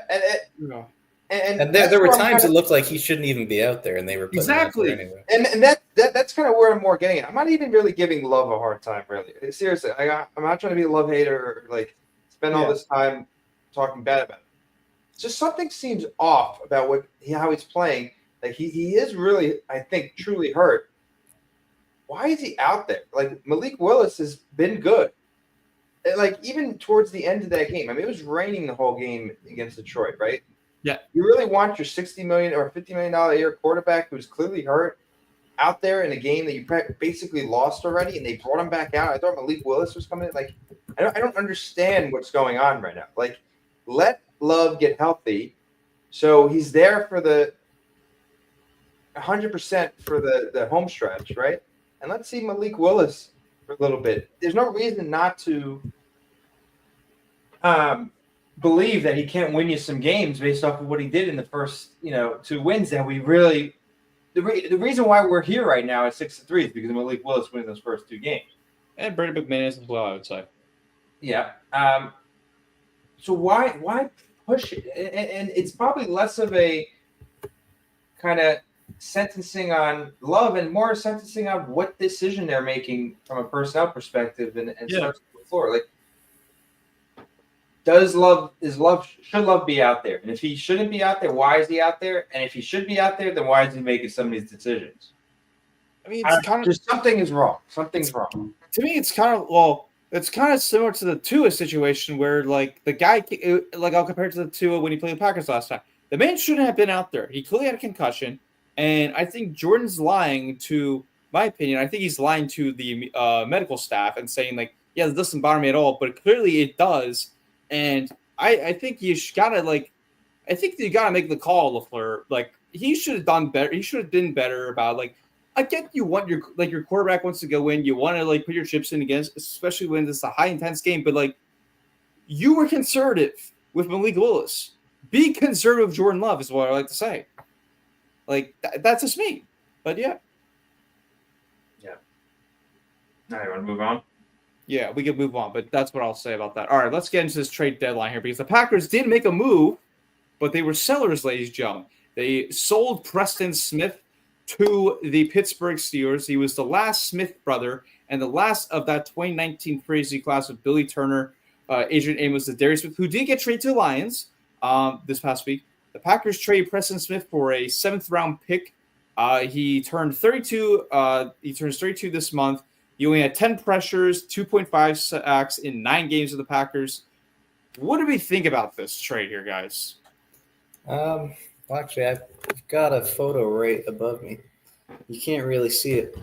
and there were times it looked like he shouldn't even be out there, and they were putting him out there anyway. And that's kind of where I'm more getting at. I'm not even really giving Love a hard time, really. Seriously, I'm not trying to be a Love hater or like spend all this time talking bad about him. Just something seems off about how he's playing. Like he is really, I think, truly hurt. Why is he out there? Like Malik Willis has been good. And like even towards the end of that game, I mean, it was raining the whole game against Detroit, right? Yeah. You really want your $60 million or $50 million a year quarterback who's clearly hurt out there in a game that you basically lost already, and they brought him back out. I thought Malik Willis was coming in. Like, I don't understand what's going on right now. Like, let Love get healthy, so he's there for the 100% for the home stretch, right? And let's see Malik Willis for a little bit. There's no reason not to believe that he can't win you some games based off of what he did in the first, 2 wins that we really – the reason why we're here right now at 6-3 is because of Malik Willis winning those first 2 games. And Brandon McManus as well, I would say. Yeah. So why push it? And it's probably less of a kind of sentencing on Love and more sentencing on what decision they're making from a personnel perspective and starts on the floor. Like, should Love be out there? And if he shouldn't be out there, why is he out there? And if he should be out there, then why is he making some of these decisions? I mean, it's kind of just something is wrong. Something's wrong. To me, it's kind of similar to the Tua situation where, like, the guy, like, I'll compare it to the Tua when he played the Packers last time. The man shouldn't have been out there. He clearly had a concussion, and I think Jordan's lying to, my opinion, I think he's lying to the medical staff and saying, like, yeah, this doesn't bother me at all, but clearly it does. And I think you gotta make the call, LaFleur. Like, he should have done better. He should have been better about, like, I get you want your quarterback wants to go in. You want to, like, put your chips in against, especially when this is a high intense game. But, like, you were conservative with Malik Willis. Be conservative with Jordan Love is what I like to say. Like, that's just me. But yeah. Yeah. Now you want to move on? Yeah, we can move on, but that's what I'll say about that. All right, let's get into this trade deadline here because the Packers did make a move, but they were sellers, ladies and gentlemen. They sold Preston Smith to the Pittsburgh Steelers. He was the last Smith brother and the last of that 2019 crazy class of Billy Turner, Adrian Amos, and Darius Smith, who did get traded to the Lions this past week. The Packers traded Preston Smith for a 7th-round pick. He turned 32. He turns 32 this month. He only had 10 pressures, 2.5 sacks in 9 games with the Packers. What do we think about this trade here, guys? Well, actually, I've got a photo right above me. You can't really see it.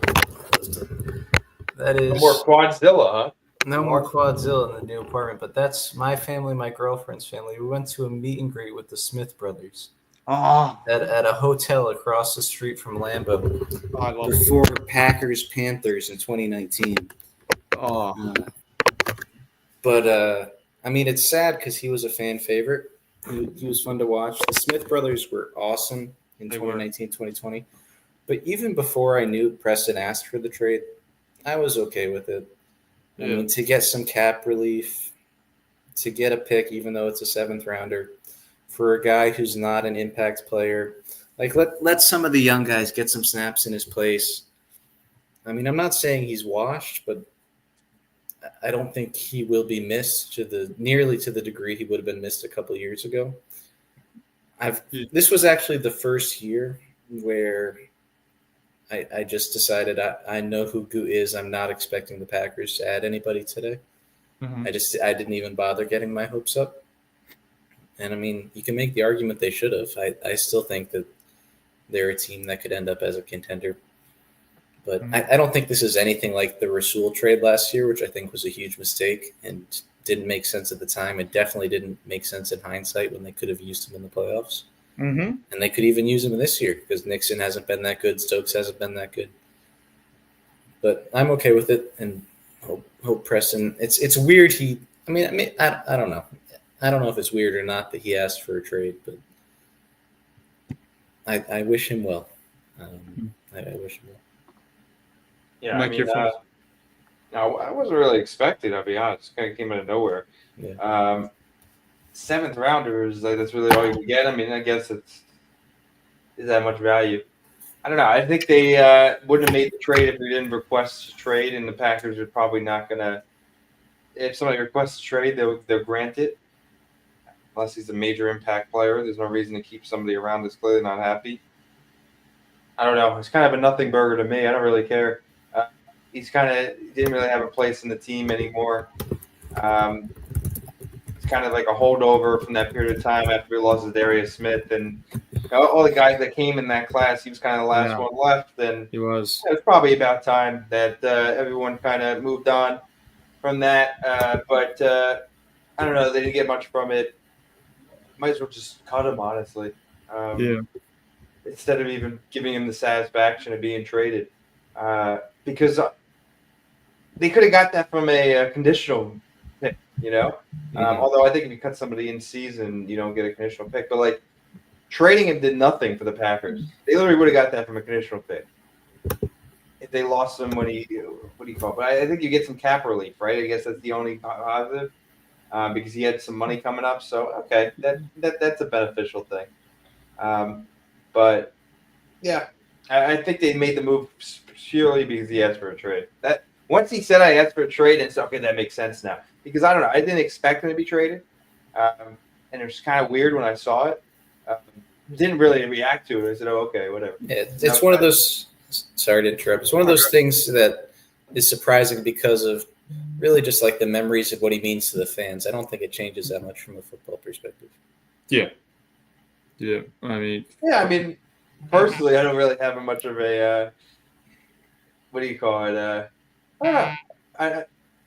That is no more Quadzilla, huh? No more Quadzilla in the new apartment, but that's my family, my girlfriend's family. We went to a meet and greet with the Smith brothers at a hotel across the street from Lambeau before Packers Panthers in 2019. But I mean, it's sad because he was a fan favorite. He was fun to watch. The Smith brothers were awesome in 2019, 2020. But even before I knew Preston asked for the trade, I was okay with it. I mean, to get some cap relief, to get a pick, even though it's a 7th rounder, for a guy who's not an impact player. Like, let some of the young guys get some snaps in his place. I mean, I'm not saying he's washed, but I don't think he will be missed nearly to the degree he would have been missed a couple of years ago. This was actually the first year where I just decided I know who Goo is. I'm not expecting the Packers to add anybody today. Mm-hmm. I didn't even bother getting my hopes up. And I mean, you can make the argument they should have. I still think that they're a team that could end up as a contender. But I don't think this is anything like the Rasul trade last year, which I think was a huge mistake and didn't make sense at the time. It definitely didn't make sense in hindsight when they could have used him in the playoffs. Mm-hmm. And they could even use him this year because Nixon hasn't been that good. Stokes hasn't been that good. But I'm okay with it, and hope Preston. It's weird. I don't know. I don't know if it's weird or not that he asked for a trade, but I wish him well. I wish him well. Yeah, Mike, your thoughts? no, I wasn't really expecting. I'll be honest. It kind of came out of nowhere. Yeah. Seventh rounders, like that's really all you can get. I mean, I guess is that much value. I don't know. I think they wouldn't have made the trade if we didn't request a trade, and the Packers are probably not gonna. If somebody requests a trade, they'll grant it, unless he's a major impact player. There's no reason to keep somebody around that's clearly not happy. I don't know. It's kind of a nothing burger to me. I don't really care. He didn't really have a place in the team anymore. It's kind of like a holdover from that period of time after we lost Darius Smith and all the guys that came in that class. He was kind of the last one left, and He was. it was probably about time that everyone kind of moved on from that. But I don't know. They didn't get much from it. Might as well just cut him, honestly. Instead of even giving him the satisfaction of being traded, because they could have got that from a conditional pick, Although I think if you cut somebody in season, you don't get a conditional pick. But like trading him did nothing for the Packers. They literally would have got that from a conditional pick if they lost him when what do you call it? But I think you get some cap relief, right? I guess that's the only positive because he had some money coming up. So okay, that's a beneficial thing. But yeah, I think they made the move purely because he asked for a trade. That once he said I asked for a trade, and so okay, that makes sense now. Because I don't know, I didn't expect him to be traded, and it was kind of weird when I saw it. Didn't really react to it. I said, "Oh, okay, whatever." Yeah, it's one of those. Sorry to interrupt. It's one of those things that is surprising because of really just like the memories of what he means to the fans. I don't think it changes that much from a football perspective. Yeah. I mean, personally, I don't really have much of a what do you call it?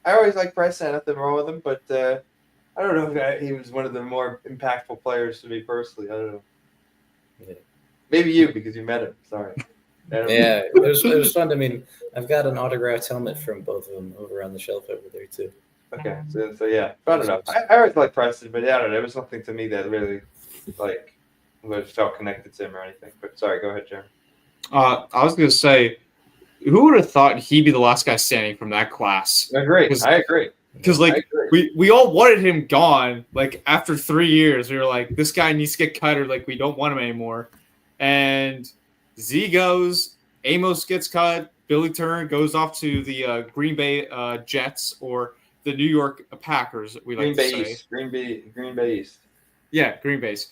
I always like Preston. Nothing wrong with him, but I don't know if he was one of the more impactful players to me personally. I don't know. Yeah. Maybe you because you met him. Sorry. Yeah, it was fun. I mean, I've got an autographed helmet from both of them over on the shelf over there too. Okay, so yeah, I don't know. I always like Preston, but yeah, I don't know. There was nothing to me that really felt connected to him or anything. But sorry, go ahead, Jeremy. I was gonna say, who would have thought he'd be the last guy standing from that class? I agree. Because we all wanted him gone. Like after 3 years, we were like, this guy needs to get cut, or like we don't want him anymore. And Z goes, Amos gets cut, Billy Turner goes off to the Green Bay Jets or the New York Packers. Green Bay East. Yeah, Green Bay's.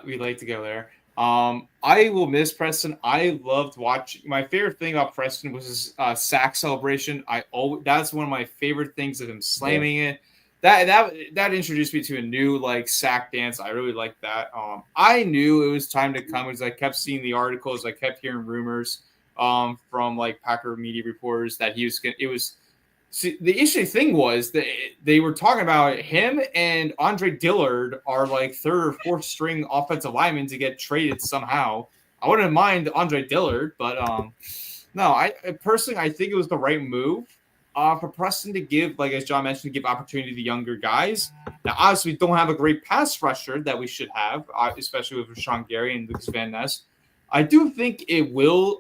We like to go there. I will miss Preston. I loved watching. My favorite thing about Preston was his sack celebration. That's one of my favorite things of him slamming it. That introduced me to a new like sack dance. I really liked that. I knew it was time to come as I kept seeing the articles. I kept hearing rumors from like Packer media reporters that he was going. It was. See, the interesting thing was that they were talking about him and Andre Dillard are like third or fourth string offensive linemen to get traded somehow. I wouldn't mind Andre Dillard, but no, I personally think it was the right move for Preston to give, like as John mentioned, to give opportunity to younger guys. Now, obviously, we don't have a great pass rusher that we should have, especially with Rashawn Gary and Lucas Van Ness. I do think it will.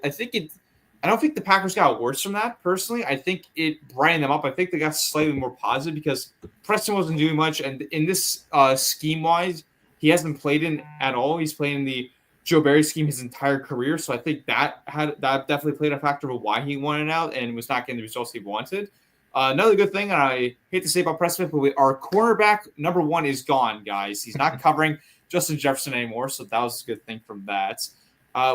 I don't think the Packers got worse from that, personally. I think it brightened them up. I think they got slightly more positive because Preston wasn't doing much. And in this scheme-wise, he hasn't played in at all. He's playing in the Joe Barry scheme his entire career. So I think that definitely played a factor of why he wanted out and was not getting the results he wanted. Another good thing, and I hate to say about Preston, but our cornerback number 1 is gone, guys. He's not covering Justin Jefferson anymore, so that was a good thing from that.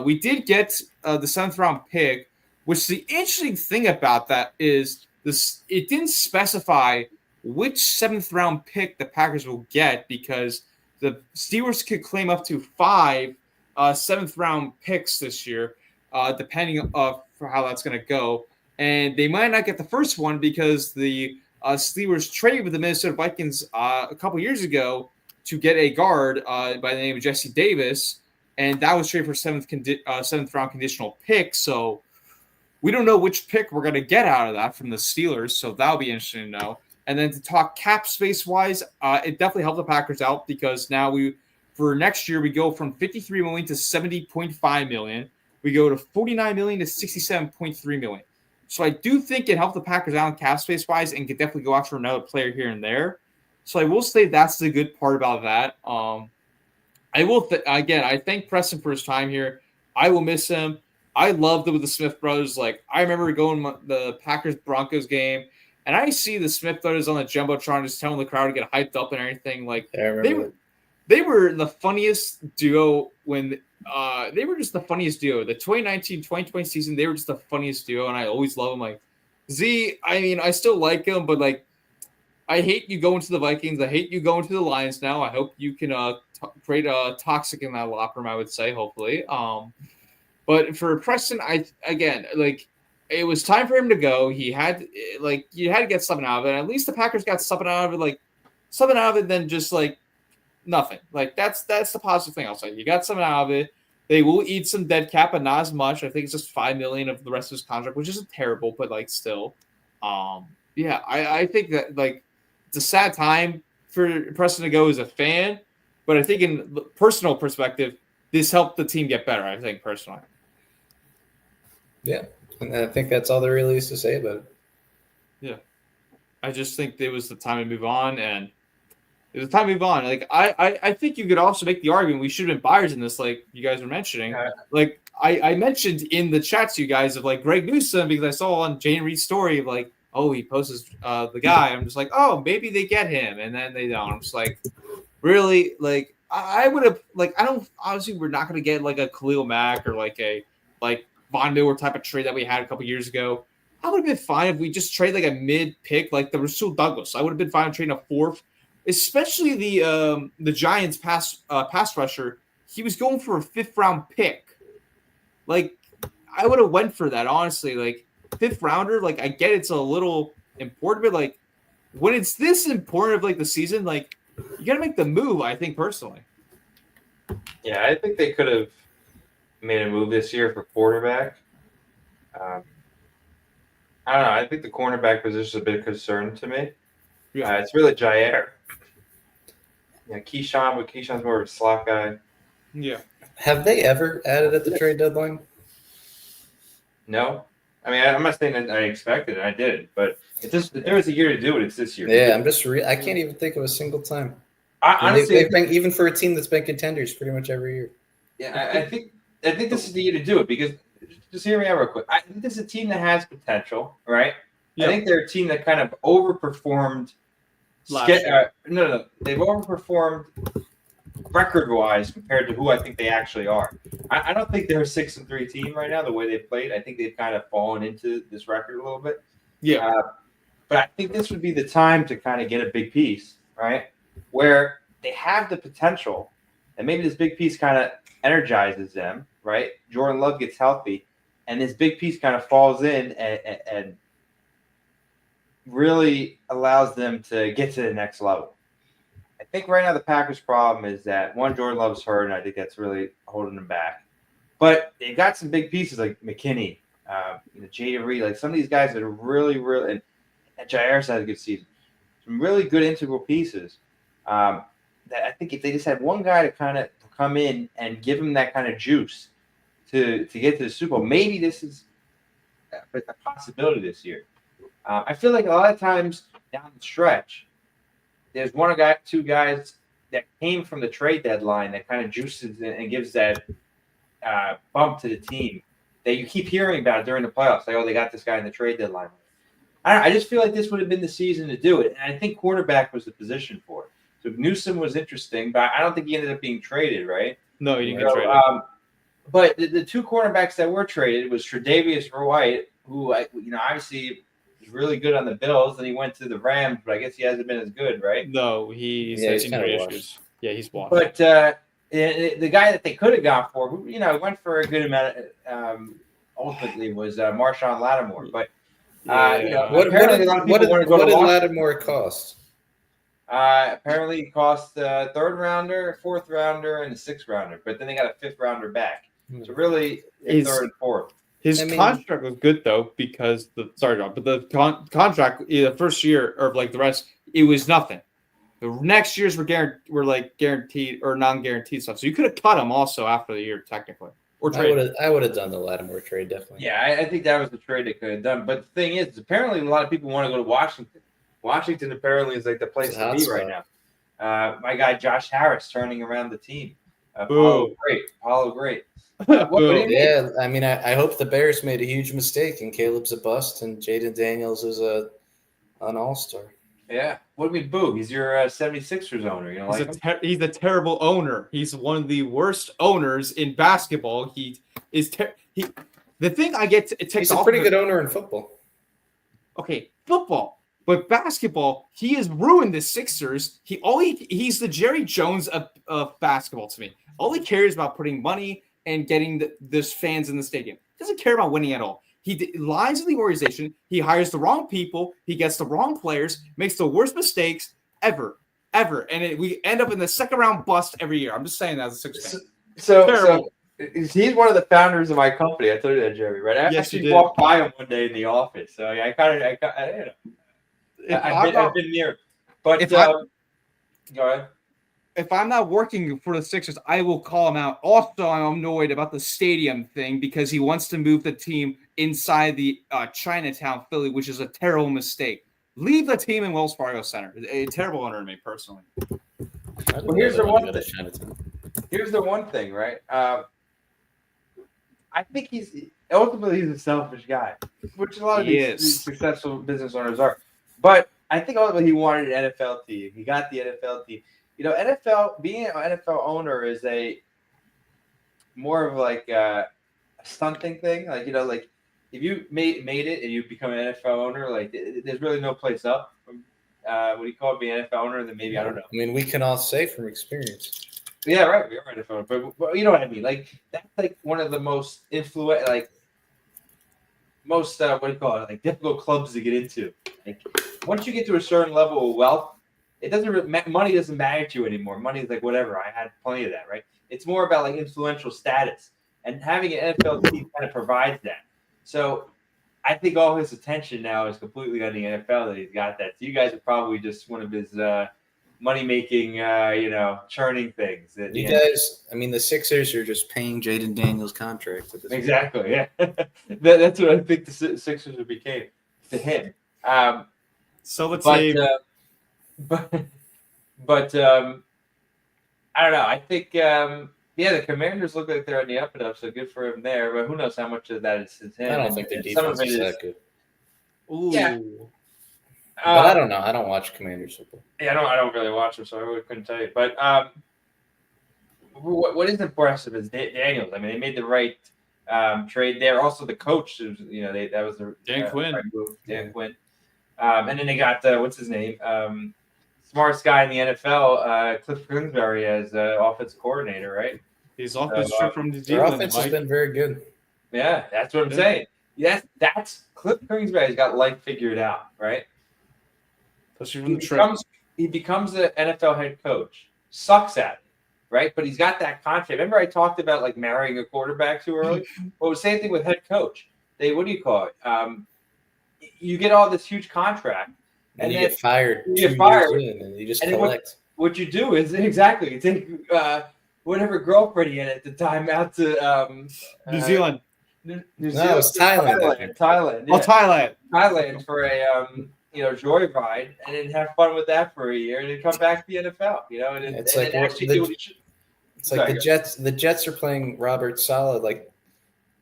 We did get the 7th round pick, which the interesting thing about that is this: it didn't specify which 7th round pick the Packers will get because the Steelers could claim up to 5 7th round picks this year, depending for how that's going to go. And they might not get the first one because the Steelers traded with the Minnesota Vikings a couple years ago to get a guard by the name of Jesse Davis. and that was traded for seventh round conditional pick. So we don't know which pick we're going to get out of that from the Steelers. So that'll be interesting to know. And then to talk cap space wise, it definitely helped the Packers out because now for next year we go from $53 million to $70.5 million. We go to $49 million to $67.3 million. So I do think it helped the Packers out in cap space wise and could definitely go after another player here and there. So I will say that's the good part about that. I will again. I thank Preston for his time here. I will miss him. I loved it with the Smith brothers. Like I remember going to the Packers Broncos game, and I see the Smith brothers on the jumbotron just telling the crowd to get hyped up and everything. Like they were the funniest duo when they were just the funniest duo. The 2019-2020 season, they were just the funniest duo, and I always love them. Like Z, I mean, I still like him, but like. I hate you going to the Vikings. I hate you going to the Lions now. I hope you can create a toxic in that locker room, I would say, hopefully. But for Preston, it was time for him to go. You had to get something out of it. At least the Packers got something out of it, than just like nothing. Like that's the positive thing I'll say. You got something out of it. They will eat some dead cap, but not as much. I think it's just $5 million of the rest of his contract, which isn't terrible, but like still. Yeah, I think that like it's a sad time for Preston to go as a fan, but I think in personal perspective, this helped the team get better. I think personally. Yeah, and I think that's all there really is to say about it. Yeah, I just think it was the time to move on, and it was the time to move on. Like I think you could also make the argument we should have been buyers in this, like you guys were mentioning. Like I mentioned in the chat to you guys of like Greg Newsome because I saw on Jane Reed's story of like. Oh, he posts the guy. I'm just like, oh, maybe they get him, and then they don't. I'm just like, really? Like, I would have like, I don't. Obviously, we're not going to get like a Khalil Mack or like a Von Miller type of trade that we had a couple years ago. I would have been fine if we just trade like a mid pick, like the Rasul Douglas. I would have been fine trading a fourth, especially the Giants pass rusher. He was going for a 5th round pick. Like, I would have went for that honestly. Like. 5th rounder, like I get it's a little important, but like when it's this important of like the season, like you gotta make the move. I think personally. Yeah, I think they could have made a move this year for quarterback. I don't know. I think the cornerback position is a bit of concern to me. Yeah, it's really Jair. Yeah, Keyshawn's more of a slot guy. Yeah. Have they ever added at the trade deadline? No. I mean, I'm not saying that I expected it. I did, but if there was a year to do it, it's this year. Yeah, I'm just I can't even think of a single time. Honestly, they've been, even for a team that's been contenders pretty much every year. Yeah, I think this is the year to do it because just hear me out real quick. I think this is a team that has potential, right? Yeah. I think they're a team that kind of overperformed. They've overperformed record-wise compared to who I think they actually are. I don't think they're a 6-3 team right now. The way they've played, I think they've kind of fallen into this record a little bit. Yeah, but I think this would be the time to kind of get a big piece, right? Where they have the potential, and maybe this big piece kind of energizes them, right? Jordan Love gets healthy, and this big piece kind of falls in and really allows them to get to the next level. I think right now the Packers' problem is that, one, Jordan Love's hurt, and I think that's really holding them back. But they got some big pieces like McKinney, Jada Reed, like some of these guys that are really, and Jair's had a good season. Some really good integral pieces that I think if they just had one guy to kind of come in and give him that kind of juice to get to the Super Bowl, maybe this is a possibility this year. I feel like a lot of times down the stretch, there's two guys that came from the trade deadline that kind of juices and gives that bump to the team that you keep hearing about during the playoffs. Like, oh, they got this guy in the trade deadline. I just feel like this would have been the season to do it. And I think quarterback was the position for it. So Newsome was interesting, but I don't think he ended up being traded, right? No, he didn't get traded. But the two cornerbacks that were traded was Tre'Davious White, who obviously was really good on the Bills, and he went to the Rams, but I guess he hasn't been as good, right? No, he's injury issues. Yeah, he's washed. But the guy that they could have gone for, went for a good amount. Ultimately, was Marshawn Lattimore. But what did Lattimore cost? Apparently, it cost a third rounder, a fourth rounder, and a sixth rounder. But then they got a fifth rounder back. So really, a third and fourth. His contract was good though because sorry, John, but the contract the first year or like the rest, it was nothing. The next years were guaranteed or non-guaranteed stuff. So you could have cut him also after the year technically, or trade. I would have done the Lattimore trade definitely. Yeah, I think that was the trade they could have done. But the thing is, apparently, a lot of people want to go to Washington. Washington apparently is like the place to be right now. My guy Josh Harris turning around the team. Apollo great. Yeah, I mean, I hope the Bears made a huge mistake and Caleb's a bust and Jaden Daniels is an all-star. Yeah. What do you mean, boo? He's your 76ers owner. You know, he's a terrible owner. He's one of the worst owners in basketball. He is the thing I get it takes. He's a pretty good owner in football. Okay, football. But basketball, he has ruined the Sixers. He's the Jerry Jones of basketball to me. All he cares about putting money and getting this fans in the stadium. He doesn't care about winning at all. He lies to the organization. He hires the wrong people. He gets the wrong players. Makes the worst mistakes ever. And we end up in the second round bust every year. I'm just saying that as a Sixers fan. So he's one of the founders of my company. I told you that, Jeremy, right? I actually walked by him one day in the office. So yeah, I've been near. But go ahead. If I'm not working for the Sixers, I will call him out. Also, I'm annoyed about the stadium thing because he wants to move the team inside the Chinatown, Philly, which is a terrible mistake. Leave the team in Wells Fargo Center. A terrible owner to me, personally. Well, here's the one thing. Here's the one thing, right? I think he's a selfish guy, which a lot of these successful business owners are. But I think ultimately he wanted an NFL team. He got the NFL team. You know, being an NFL owner is more of like a stunting thing. Like, you know, like if you made it and you become an NFL owner, like there's really no place up from what do you call it, being an NFL owner? Then maybe I don't know. I mean, we can all say from experience. Yeah, right. We are NFL, but you know what I mean. Like that's like one of the most what do you call it? Like difficult clubs to get into. Like once you get to a certain level of wealth, money doesn't matter to you anymore. Money is like whatever. I had plenty of that, right? It's more about like influential status, and having an NFL team kind of provides that. So I think all his attention now is completely on the NFL that he's got that. So you guys are probably just one of his money-making, churning things. The Sixers are just paying Jaden Daniels' contract. Exactly, yeah. That's what I think the Sixers became to him. So let's say, but I don't know. I think, the Commanders look like they're on the up and up, so good for him there. But who knows how much of that is him? I don't think their defense is that good. Ooh. Yeah. But I don't know. I don't watch Commanders football. Yeah, I don't really watch them, so I really couldn't tell you. But what is impressive is Daniels. I mean, they made the right trade there. Also, the coach, that was the Dan Quinn. Dan Quinn. And then they got what's his name? Smartest guy in the NFL, Cliff Kingsbury, as offensive coordinator, right? He's offensive from New Their Zealand. offense has been very good. Yeah, that's what I'm saying. Yes, that's Cliff Kingsbury's got life figured out, right? He becomes an NFL head coach. Sucks at it, right? But he's got that contract. Remember I talked about like marrying a quarterback too early? Well, the same thing with head coach. What do you call it? You get all this huge contract. And you get fired. You get fired. And you just collect. What you do is you take whatever girlfriend he had at the time out to New Zealand. New No, Zealand. it was Thailand. Thailand. Yeah. Oh, Thailand. Thailand for a joyride, and then have fun with that for a year, and then come back to the NFL. It's like the Jets. The Jets are paying Robert Saleh like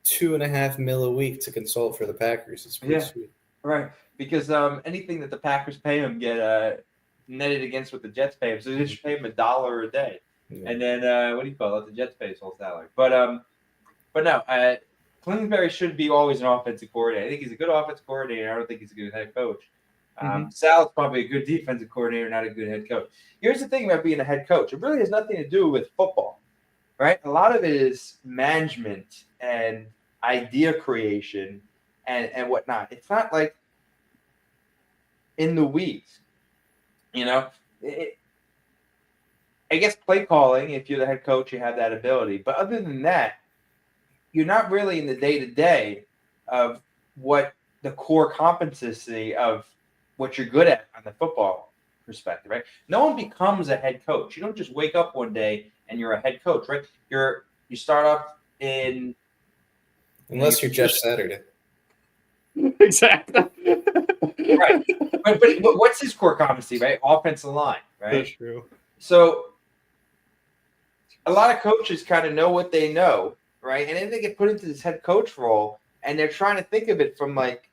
$2.5 million a week to consult for the Packers. It's pretty sweet. Right, because anything that the Packers pay him get netted against what the Jets pay him, so they just pay him $1 a day, and then what do you call it? The Jets pay his whole salary. But no, Kingsbury should be always an offensive coordinator. I think he's a good offensive coordinator. I don't think he's a good head coach. Sal's probably a good defensive coordinator, not a good head coach. Here's the thing about being a head coach. It really has nothing to do with football, right? A lot of it is management and idea creation and whatnot. It's not like in the weeds, I guess play calling, if you're the head coach, you have that ability. But other than that, you're not really in the day-to-day of what the core competency of what you're good at on the football perspective, right? No one becomes a head coach. You don't just wake up one day and you're a head coach, right? You start off in Unless you're Jeff Saturday. Exactly. Right. But what's his core competency, right? Offensive line, right? That's true. So a lot of coaches kind of know what they know, right? And then they get put into this head coach role, and they're trying to think of it from like,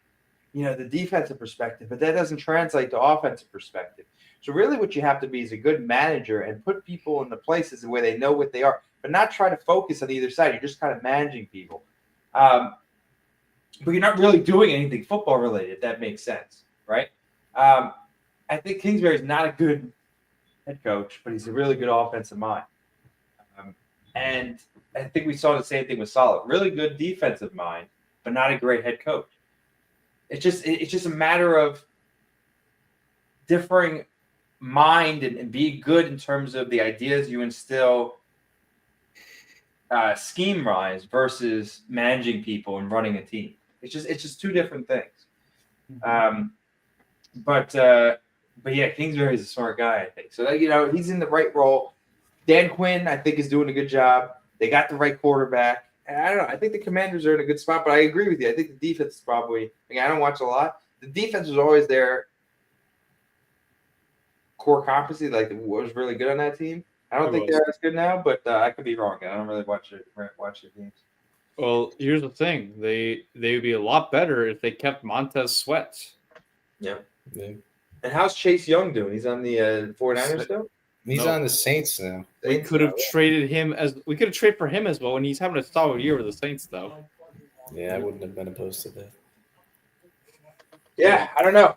the defensive perspective, but that doesn't translate to offensive perspective. So really what you have to be is a good manager and put people in the places where they know what they are, but not try to focus on either side. You're just kind of managing people. But you're not really doing anything football related, if that makes sense, right? I think Kingsbury is not a good head coach, but he's a really good offensive mind. And I think we saw the same thing with Solid. Really good defensive mind, but not a great head coach. It's just a matter of differing mind and being good in terms of the ideas you instill scheme-wise versus managing people and running a team. It's just two different things. But yeah, Kingsbury is a smart guy, I think. So that, he's in the right role. Dan Quinn, I think, is doing a good job. They got the right quarterback. And I don't know. I think the Commanders are in a good spot, but I agree with you. I think the defense is probably – I don't watch a lot. The defense was always their core competency, like was really good on that team. I don't think they're as good now, but I could be wrong. I don't really watch their games. Well, here's the thing. They would be a lot better if they kept Montez Sweat. Yeah. And how's Chase Young doing? He's on the 49ers still? He's on the Saints now. We could have traded for him as well, and he's having a solid year with the Saints, though. Yeah, I wouldn't have been opposed to that. Yeah, I don't know.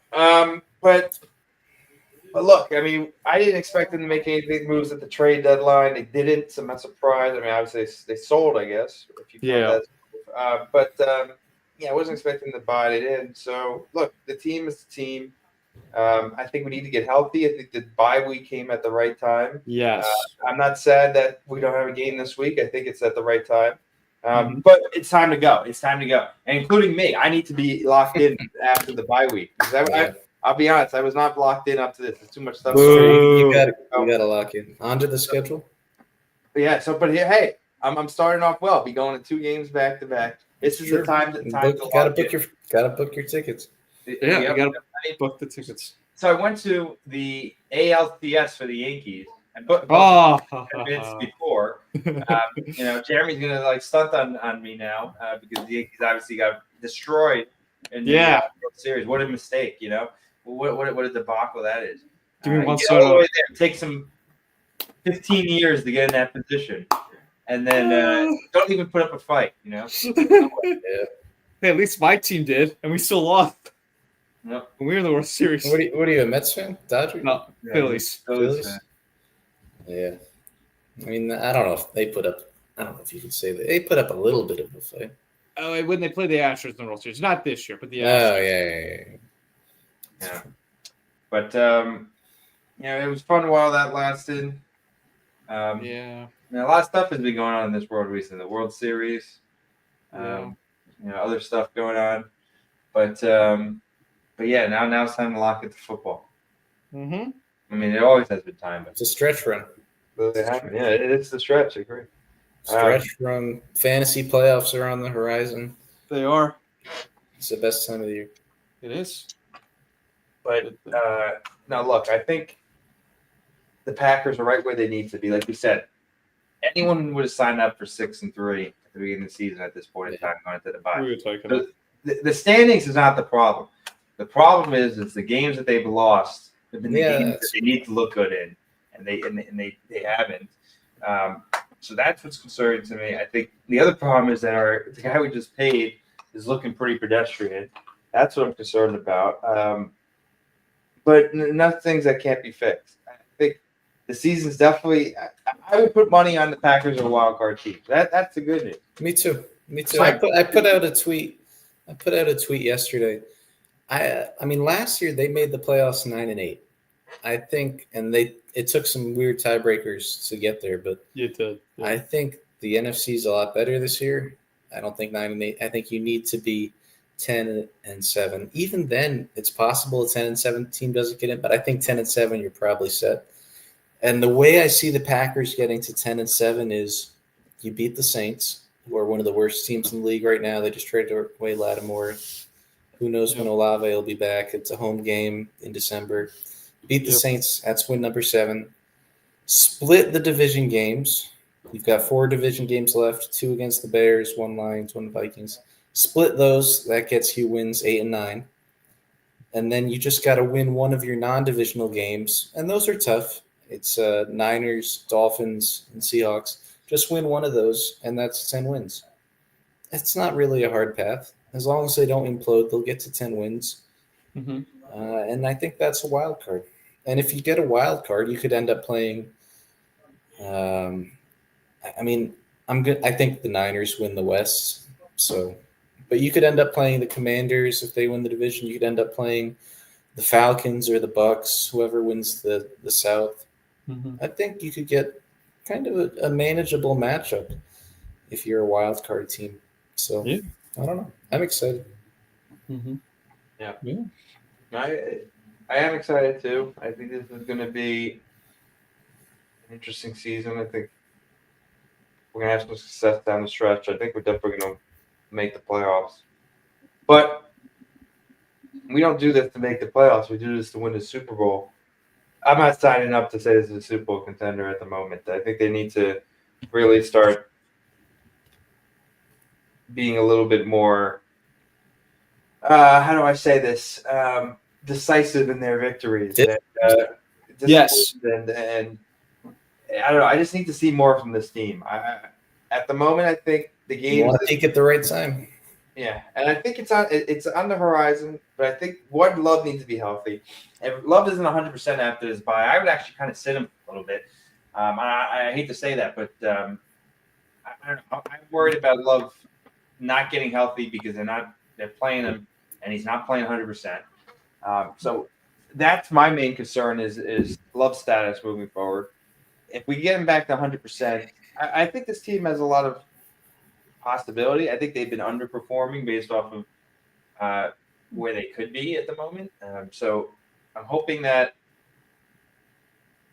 But look, I mean, I didn't expect them to make any big moves at the trade deadline. They didn't, so I'm not surprised. I mean, obviously they sold, I guess. I wasn't expecting to buy it in. So look, the team is the team. I think we need to get healthy. I think the bye week came at the right time. Yes. I'm not sad that we don't have a game this week. I think it's at the right time. But it's time to go. It's time to go. And including me, I need to be locked in after the bye week. I'll be honest, I was not locked in up to this. There's too much stuff. You gotta lock in. Onto the schedule. But yeah, hey, I'm starting off well. I'll be going to 2 games back to back. This is the time to gotta book your tickets. Yeah, you gotta book the tickets. So I went to the ALCS for the Yankees. And booked minutes before. Jeremy's gonna stunt on me now because the Yankees obviously got destroyed in the World Series. What a mistake, What a debacle that is. Give me one get all the way there. It takes them 15 years to get in that position, and then don't even put up a fight. Yeah. Hey, at least my team did, and we still lost. Nope. We were in the World Series. What are you, a Mets fan? Dodgers? No, Phillies. Yeah. I mean, I don't know if they put up. I don't know if you could say that they put up a little bit of a fight. Oh, when they played the Astros in the World Series, not this year, but the Astros. Yeah. But it was fun while that lasted. A lot of stuff has been going on in this world recently. The World Series, other stuff going on, but yeah, now it's time to lock it to football. Mm-hmm. I mean, it always has been time. But it's a stretch run. It's the stretch. I agree. Stretch run. Fantasy playoffs are on the horizon. They are. It's the best time of the year. It is. But now, look, I think the Packers are right where they need to be. Like we said, anyone would have signed up for 6-3 at the beginning of the season at this point in time going into the bye. The standings is not the problem. The problem is the games that they've lost have been the games that they need to look good in, and they haven't. So that's what's concerning to me. I think the other problem is that the guy we just paid is looking pretty pedestrian. That's what I'm concerned about. But enough things that can't be fixed. I think the season's definitely. I would put money on the Packers or a wild card team. That's the good news. Me too. I put out a tweet. I put out a tweet yesterday. I mean, last year they made the playoffs 9-8. I think, and it took some weird tiebreakers to get there, but You did. Yeah. I think the NFC is a lot better this year. I don't think 9-8. I think you need to be 10-7. Even then, it's possible a 10-7 team doesn't get in, but I think 10-7 you're probably set. And the way I see the Packers getting to 10-7 is you beat the Saints, who are one of the worst teams in the league right now. They just traded away Lattimore. Who knows when Olave will be back? It's a home game in December. Beat the Saints. That's win number 7. Split the division games. You've got 4 division games left, 2 against the Bears, 1 Lions, 1 Vikings. Split those. That gets you wins 8 and 9. And then you just got to win one of your non-divisional games. And those are tough. It's Niners, Dolphins, and Seahawks. Just win one of those, and that's 10 wins. It's not really a hard path. As long as they don't implode, they'll get to 10 wins. Mm-hmm. And I think that's a wild card. And if you get a wild card, you could end up playing I think the Niners win the West. So, but you could end up playing the Commanders if they win the division. You could end up playing the Falcons or the Bucks, whoever wins the South. Mm-hmm. I think you could get kind of a manageable matchup if you're a wild card team. So yeah. I don't know. I'm excited. Mm-hmm. Yeah. I am excited too. I think this is going to be an interesting season. I think we're going to have some success down the stretch. I think we're definitely going to make the playoffs. But we don't do this to make the playoffs. We do this to win the Super Bowl. I'm not signing up to say this is a Super Bowl contender at the moment. I think they need to really start being a little bit more, how do I say this, decisive in their victories. Yes. And I don't know. I just need to see more from this team. At the moment, I think the game. You want to peak at the right time. Yeah, and I think it's on the horizon. But I think Love needs to be healthy. If Love isn't 100% after his bye, I would actually kind of sit him a little bit. I hate to say that, but I don't know. I'm worried about Love not getting healthy because they're playing him, and he's not playing 100%. So that's my main concern is Love's status moving forward. If we get him back to 100%, I think this team has a lot of possibility. I think they've been underperforming based off of where they could be at the moment. So I'm hoping that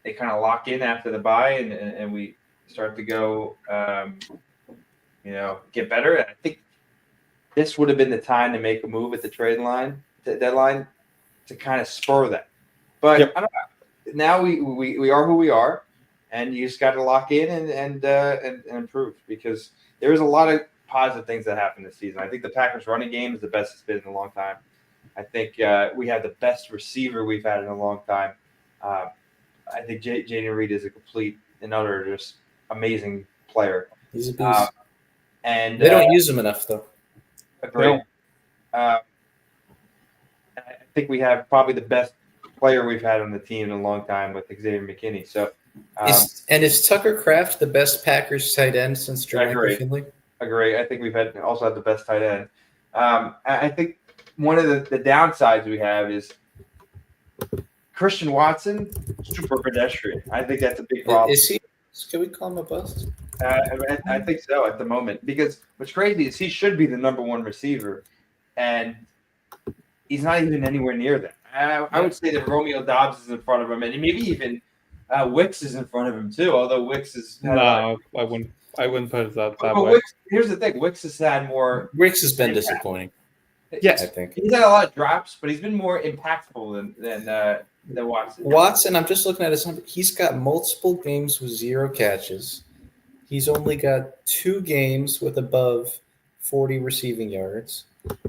they kind of lock in after the bye and we start to go, get better. And I think this would have been the time to make a move at the deadline to kind of spur that. But I don't know. Now we are who we are, and you just got to lock in and improve because there's a lot of positive things that happened this season. I think the Packers running game is the best it's been in a long time. I think we have the best receiver we've had in a long time. I think Jaden Reed is a complete and utter just amazing player. He's a beast. And they don't use him enough, though. Great. I think we have probably the best player we've had on the team in a long time with Xavier McKinney. So, is Tucker Kraft the best Packers tight end since Jermaine Finley? Agree. I think we've also had the best tight end. I think one of the downsides we have is Christian Watson, super pedestrian. I think that's a big problem. Is he? Can we call him a bust? I think so at the moment because what's crazy is he should be the number one receiver, and he's not even anywhere near that. I would say that Romeo Doubs is in front of him, and maybe even Wicks is in front of him too. Although Wicks is I wouldn't put it that way. Wicks, here's the thing: Wicks has had more. Wicks has been disappointing. Yes, I think he's had a lot of drops, but he's been more impactful than Watson. Watson, I'm just looking at his number. He's got multiple games with 0 catches. He's only got 2 games with above 40 receiving yards,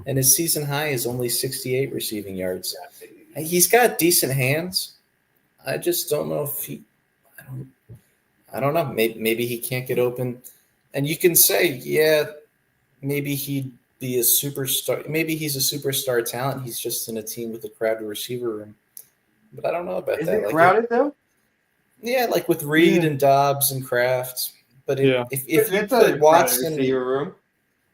and his season high is only 68 receiving yards. He's got decent hands. I just don't know if I don't know. Maybe he can't get open. And you can say, yeah, maybe he'd be a superstar. Maybe he's a superstar talent. He's just in a team with a crowded receiver room. But I don't know about that. Is it crowded, though? Yeah, like with Reed and Dobbs and Kraft. But if you put Watson – receiver room.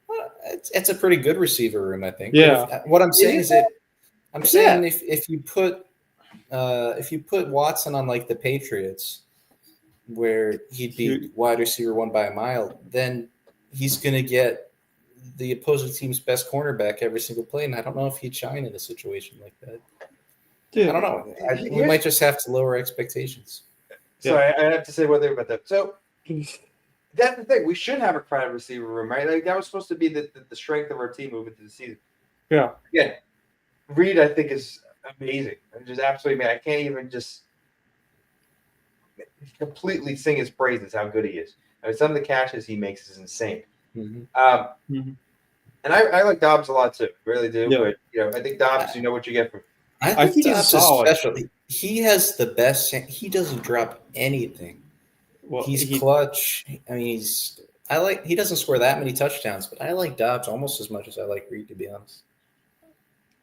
Well, it's a pretty good receiver room, I think. Yeah. What I'm saying is that – I'm saying if you put if you put Watson on like the Patriots, where he'd be wide receiver one by a mile, then he's going to get the opposing team's best cornerback every single play. And I don't know if he'd shine in a situation like that. Dude, I don't know. We might just have to lower expectations. So I have to say one thing about that. So that's the thing. We should have a crowded receiver room, right? Like that was supposed to be the strength of our team moving through the season. Yeah. Again, Reed, I think, is amazing. Just absolutely amazing. I can't even just completely sing his praises how good he is. I mean, some of the catches he makes is insane. Mm-hmm. And I like Dobbs a lot too, really do. Yeah. But I think Dobbs, you know what you get from. I think he's Dobbs is special. He has the best. He doesn't drop anything. Well, he's clutch. I mean, he doesn't score that many touchdowns, but I like Dobbs almost as much as I like Reed, to be honest.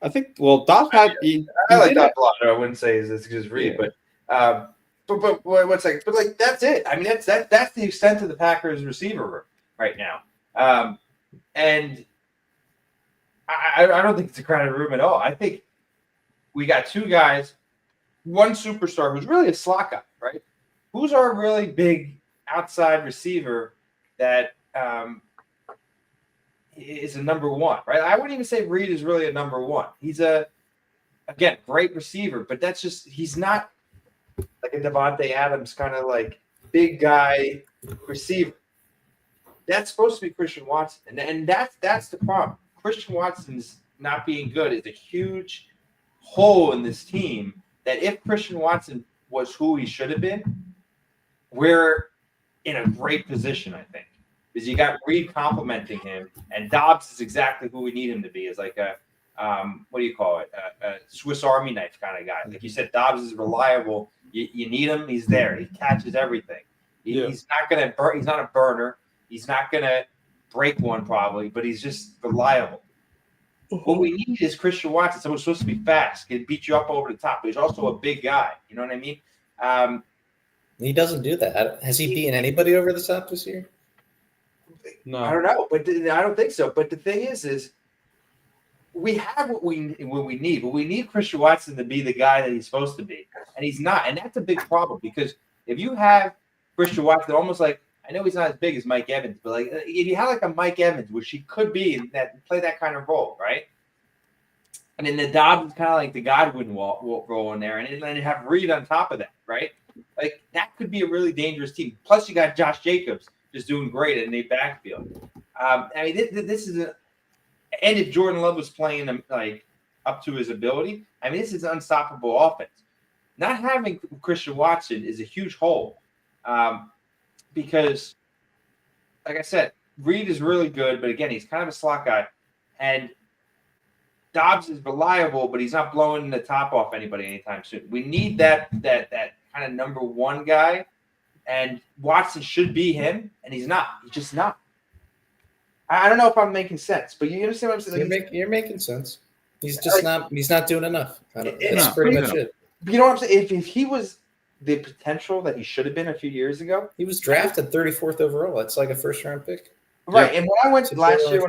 I think. Well, Dobbs had. I like Dobbs a lot. I wouldn't say it's just Reed, yeah. But one second. But like that's it. I mean, that's the extent of the Packers receiver room right now. And I don't think it's a crowded room at all. I think we got two guys, one superstar who's really a slot guy, right? Who's our really big outside receiver that is a number one, right? I wouldn't even say Reed is really a number one. He's again, great receiver, but that's just he's not like a Devontae Adams kind of like big guy receiver. That's supposed to be Christian Watson, and that's the problem. Christian Watson's not being good is a huge hole in this team. That if Christian Watson was who he should have been, we're in a great position, I think, because you got Reed complimenting him, and Dobbs is exactly who we need him to be. Is like a what do you call it? A Swiss Army knife kind of guy. Like you said, Dobbs is reliable. You need him. He's there. He catches everything. He's not gonna he's not a burner. He's not gonna break one probably, but he's just reliable. What we need is Christian Watson, someone who's supposed to be fast, can beat you up over the top, but he's also a big guy. You know what I mean? He doesn't do that. Has he beaten anybody over the top this year? No, I don't know, but I don't think so. But the thing is we have what we need. But we need Christian Watson to be the guy that he's supposed to be, and he's not. And that's a big problem because if you have Christian Watson, almost like I know he's not as big as Mike Evans, but like if you have like a Mike Evans, which he could be in that play that kind of role, right? And then the Dobbs is kind of like the Godwin role in there, and then have Reed on top of that, right? Like that could be a really dangerous team. Plus, you got Josh Jacobs just doing great in the backfield. I mean, this is and if Jordan Love was playing him like up to his ability, I mean, this is an unstoppable offense. Not having Christian Watson is a huge hole. Because, like I said, Reed is really good, but again, he's kind of a slot guy. And Dobbs is reliable, but he's not blowing the top off anybody anytime soon. We need that kind of number one guy, and Watson should be him, and he's not. He's just not. I don't know if I'm making sense, but you understand what I'm saying? You're making sense. He's just not. He's not doing enough. That's pretty much it. You know what I'm saying? If he was the potential that he should have been a few years ago. He was drafted 34th overall. That's like a first-round pick. Right. Yeah. And when I went last year,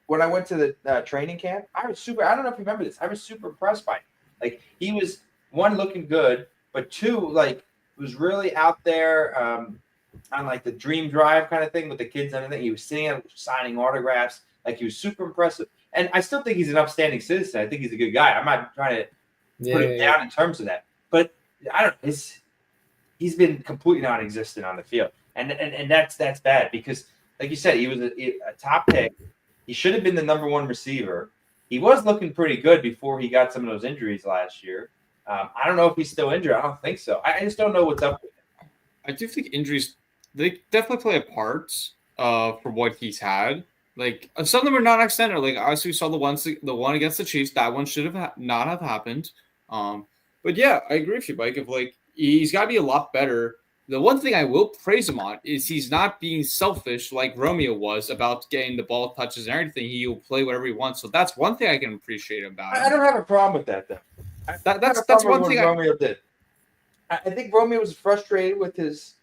when I went to the training camp, I was super – I don't know if you remember this. I was super impressed by him. Like, he was, one, looking good, but two, like, was really out there on, like, the dream drive kind of thing with the kids and everything. He was sitting signing autographs. Like, he was super impressive. And I still think he's an upstanding citizen. I think he's a good guy. I'm not trying to put him down in terms of that. But I don't know. He's been completely non-existent on the field, and that's bad because, like you said, he was a top pick. He should have been the number one receiver. He was looking pretty good before he got some of those injuries last year. I don't know if he's still injured. I don't think so. I just don't know what's up with him. I do think injuries they definitely play a part for what he's had. Like some of them are not accidental. Like obviously we saw the one against the Chiefs. That one should have not have happened. But yeah, I agree with you, Mike. If like he's got to be a lot better. The one thing I will praise him on is he's not being selfish like Romeo was about getting the ball touches and everything. He'll play whatever he wants. So that's one thing I can appreciate about him. I don't have a problem with that, though. That's one thing Romeo did. I think Romeo was frustrated with his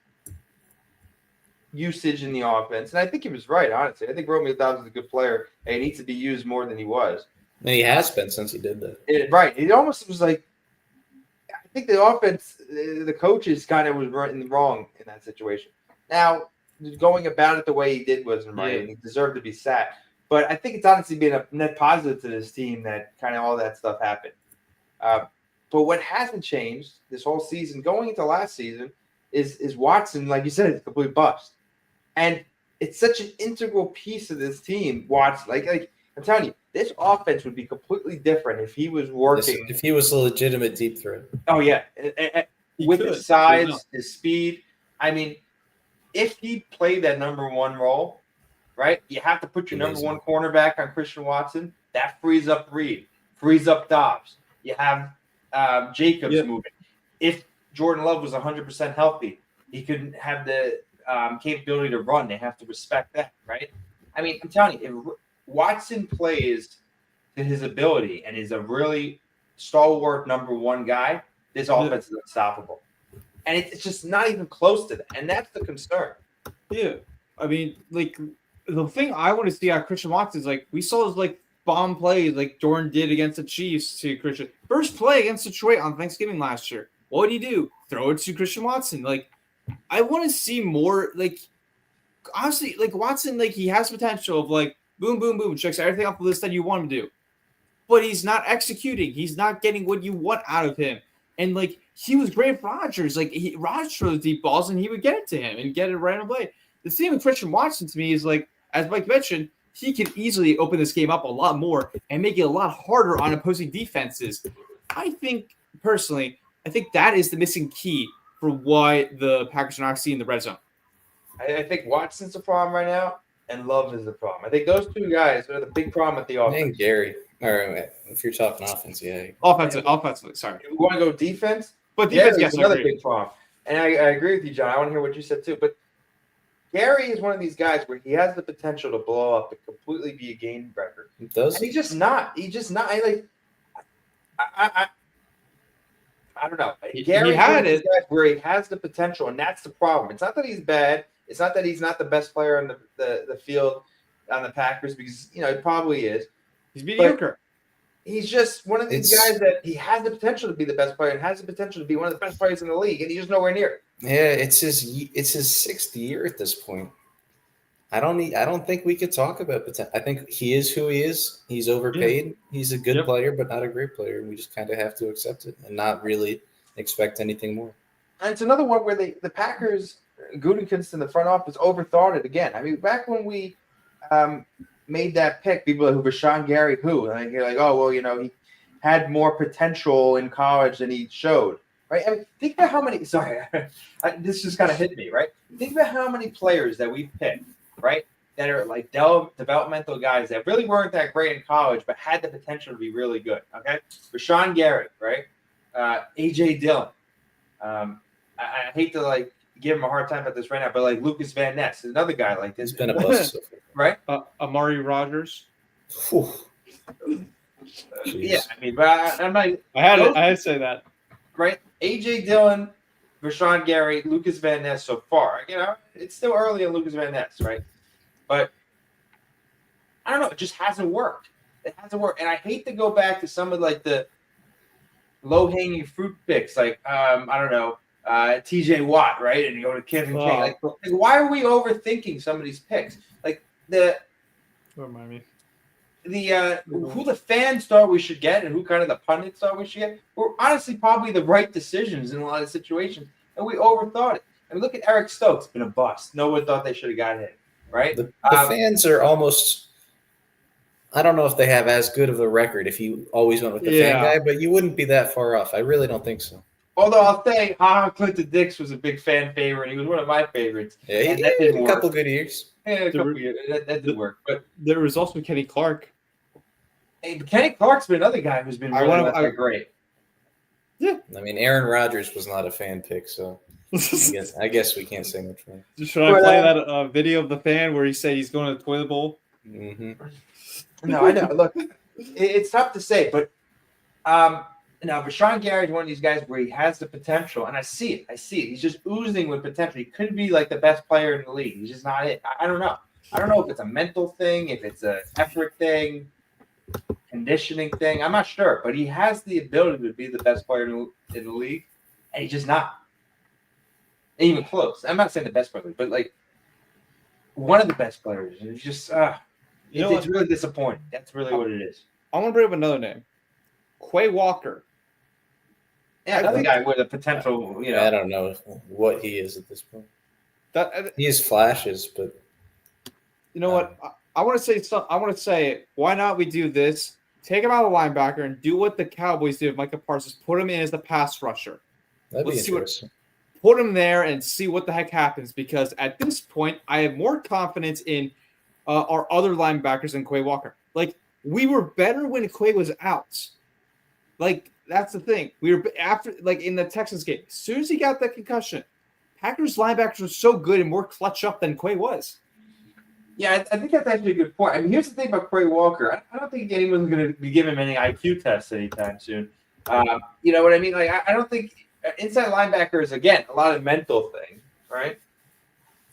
usage in the offense, and I think he was right, honestly. I think Romeo Dobbs is a good player, and he needs to be used more than he was. And he has been since he did that. Right. It almost was like think the offense, the coaches kind of was wrong in that situation. Now, going about it the way he did wasn't right, and he deserved to be sat. But I think it's honestly been a net positive to this team that kind of all that stuff happened. But what hasn't changed this whole season, going into last season, is Watson, like you said, it's a complete bust. And it's such an integral piece of this team, Watson. Like I'm telling you, this offense would be completely different if he was working. If he was a legitimate deep threat. Oh, yeah. With his size, his speed. I mean, if he played that number one role, right, you have to put your number one cornerback on Christian Watson. That frees up Reed, frees up Dobbs. You have Jacobs moving. If Jordan Love was 100% healthy, he couldn't have the capability to run. They have to respect that, right? I mean, I'm telling you, if Watson plays to his ability and is a really stalwart number one guy, this offense is unstoppable. And it's just not even close to that. And that's the concern. Yeah. I mean, like, the thing I want to see out of Christian Watson is, like, we saw his, like, bomb plays like Jordan did against the Chiefs to Christian. First play against Detroit on Thanksgiving last year. What did he do? Throw it to Christian Watson. Like, I want to see more, like, honestly, like, Watson, like, he has potential of, like, boom, boom, boom, checks everything off the list that you want him to do. But he's not executing. He's not getting what you want out of him. And, like, he was great for Rodgers. Like, Rodgers throws deep balls, and he would get it to him and get it right away. The thing with Christian Watson to me is, like, as Mike mentioned, he can easily open this game up a lot more and make it a lot harder on opposing defenses. I think, personally, that is the missing key for why the Packers are not seeing the red zone. I think Watson's the problem right now, and Love is the problem. I think those two guys are the big problem at the offense. And Gary. Or if you're talking offense, Offensively, sorry. If we want to go defense, but defense, is another big problem. And I agree with you, John. I want to hear what you said too. But Gary is one of these guys where he has the potential to blow up, to completely be a game breaker. Does and he's just not. He's just not. I don't know. Gary had it where he has the potential, and that's the problem. It's not that he's bad. It's not that he's not the best player on the field on the Packers, because he probably is. He's mediocre. He's just one of these guys that he has the potential to be the best player and has the potential to be one of the best players in the league, and he's just nowhere near it. Yeah, it's his sixth year at this point. I don't think we could talk about potential. I think he is who he is. He's overpaid. Yeah. He's a good player, but not a great player. And we just kind of have to accept it and not really expect anything more. And it's another one where the Packers, Gutekunst in the front office, overthought it again. I mean, back when we made that pick, people who were Rashawn Gary, and you're like, oh, well, he had more potential in college than he showed. Right? I mean, think about how many – sorry, this just kind of hit me, right? Think about how many players that we picked, right, that are like developmental guys that really weren't that great in college but had the potential to be really good, okay? Rashawn Gary, right? A.J. Dillon. I hate to, give him a hard time about this right now, but, Lucas Van Ness is another guy like this. He's been a bust. Right? Amari Rodgers. Yeah, I mean, but I'm not – I had to say that. Right? A.J. Dillon, Rashawn Gary, Lucas Van Ness so far. It's still early in Lucas Van Ness, right? But I don't know. It just hasn't worked. It hasn't worked. And I hate to go back to some of the low-hanging fruit picks, I don't know, T.J. Watt, right? And you go to Kevin King. Why are we overthinking some of these picks? Remind me. Who the fans thought we should get and who kind of the pundits thought we should get were honestly probably the right decisions in a lot of situations, and we overthought it. I mean, look at Eric Stokes, been a bust. No one thought they should have gotten him, right? The fans are almost – I don't know if they have as good of a record if you always went with the fan guy, but you wouldn't be that far off. I really don't think so. Although I'll say Clinton Dix was a big fan favorite. He was one of my favorites. Yeah, he had a couple good years. Yeah, a couple years. That didn't work. But there was also Kenny Clark. Hey, Kenny Clark's been another guy who's been really great. Yeah. I mean, Aaron Rodgers was not a fan pick, so I guess we can't say much more. Should I play that video of the fan where he said he's going to the toilet bowl? Mm-hmm. No, I know. Look, it's tough to say, but now Rashawn Gary is one of these guys where he has the potential, and I see it. He's just oozing with potential. He could be the best player in the league. He's just not it. I don't know. I don't know if it's a mental thing, if it's an effort thing. conditioning thing. I'm not sure, but he has the ability to be the best player in the league, and he's just not even close. I'm not saying the best player, but like one of the best players. And it's just it's really disappointing. That's really what it is. I want to bring up another name, Quay Walker. Yeah, another guy with a potential. I don't know what he is at this point. He has flashes, but you know what? I want to say something. I want to say, why not we do this? Take him out of the linebacker and do what the Cowboys did with Micah Parsons. Put him in as the pass rusher. That'd be interesting. Put him there and see what the heck happens. Because at this point, I have more confidence in our other linebackers than Quay Walker. Like, we were better when Quay was out. Like, that's the thing. We were after, like, in the Texans game. As soon as he got that concussion, Packers linebackers were so good and more clutch up than Quay was. Yeah, I think that's actually a good point. I mean, here's the thing about Quay Walker. I don't think anyone's going to be giving him any IQ tests anytime soon. You know what I mean? Like, I don't think inside linebackers, again, a lot of mental thing, right?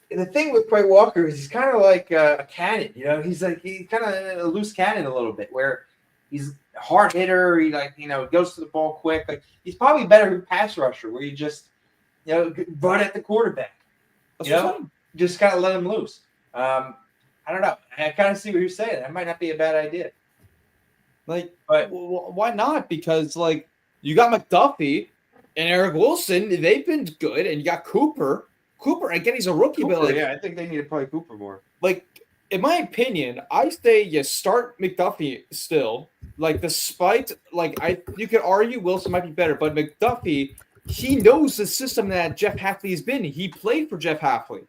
And the thing with Quay Walker is he's kind of like a cannon. You know, he's kind of a loose cannon a little bit, where he's a hard hitter. He goes to the ball quick. Like, he's probably better than pass rusher, where you just run at the quarterback. Just kind of let him loose. I don't know. I kind of see what you're saying. That might not be a bad idea. Like, but why not? Because, like, you got McDuffie and Eric Wilson. They've been good. And you got Cooper. Again, he's a rookie. But, like, yeah, I think they need to play Cooper more. Like, in my opinion, I say you start McDuffie still. Like, despite, like, you could argue Wilson might be better. But McDuffie, he knows the system that Jeff Hafley has been. He played for Jeff Hafley.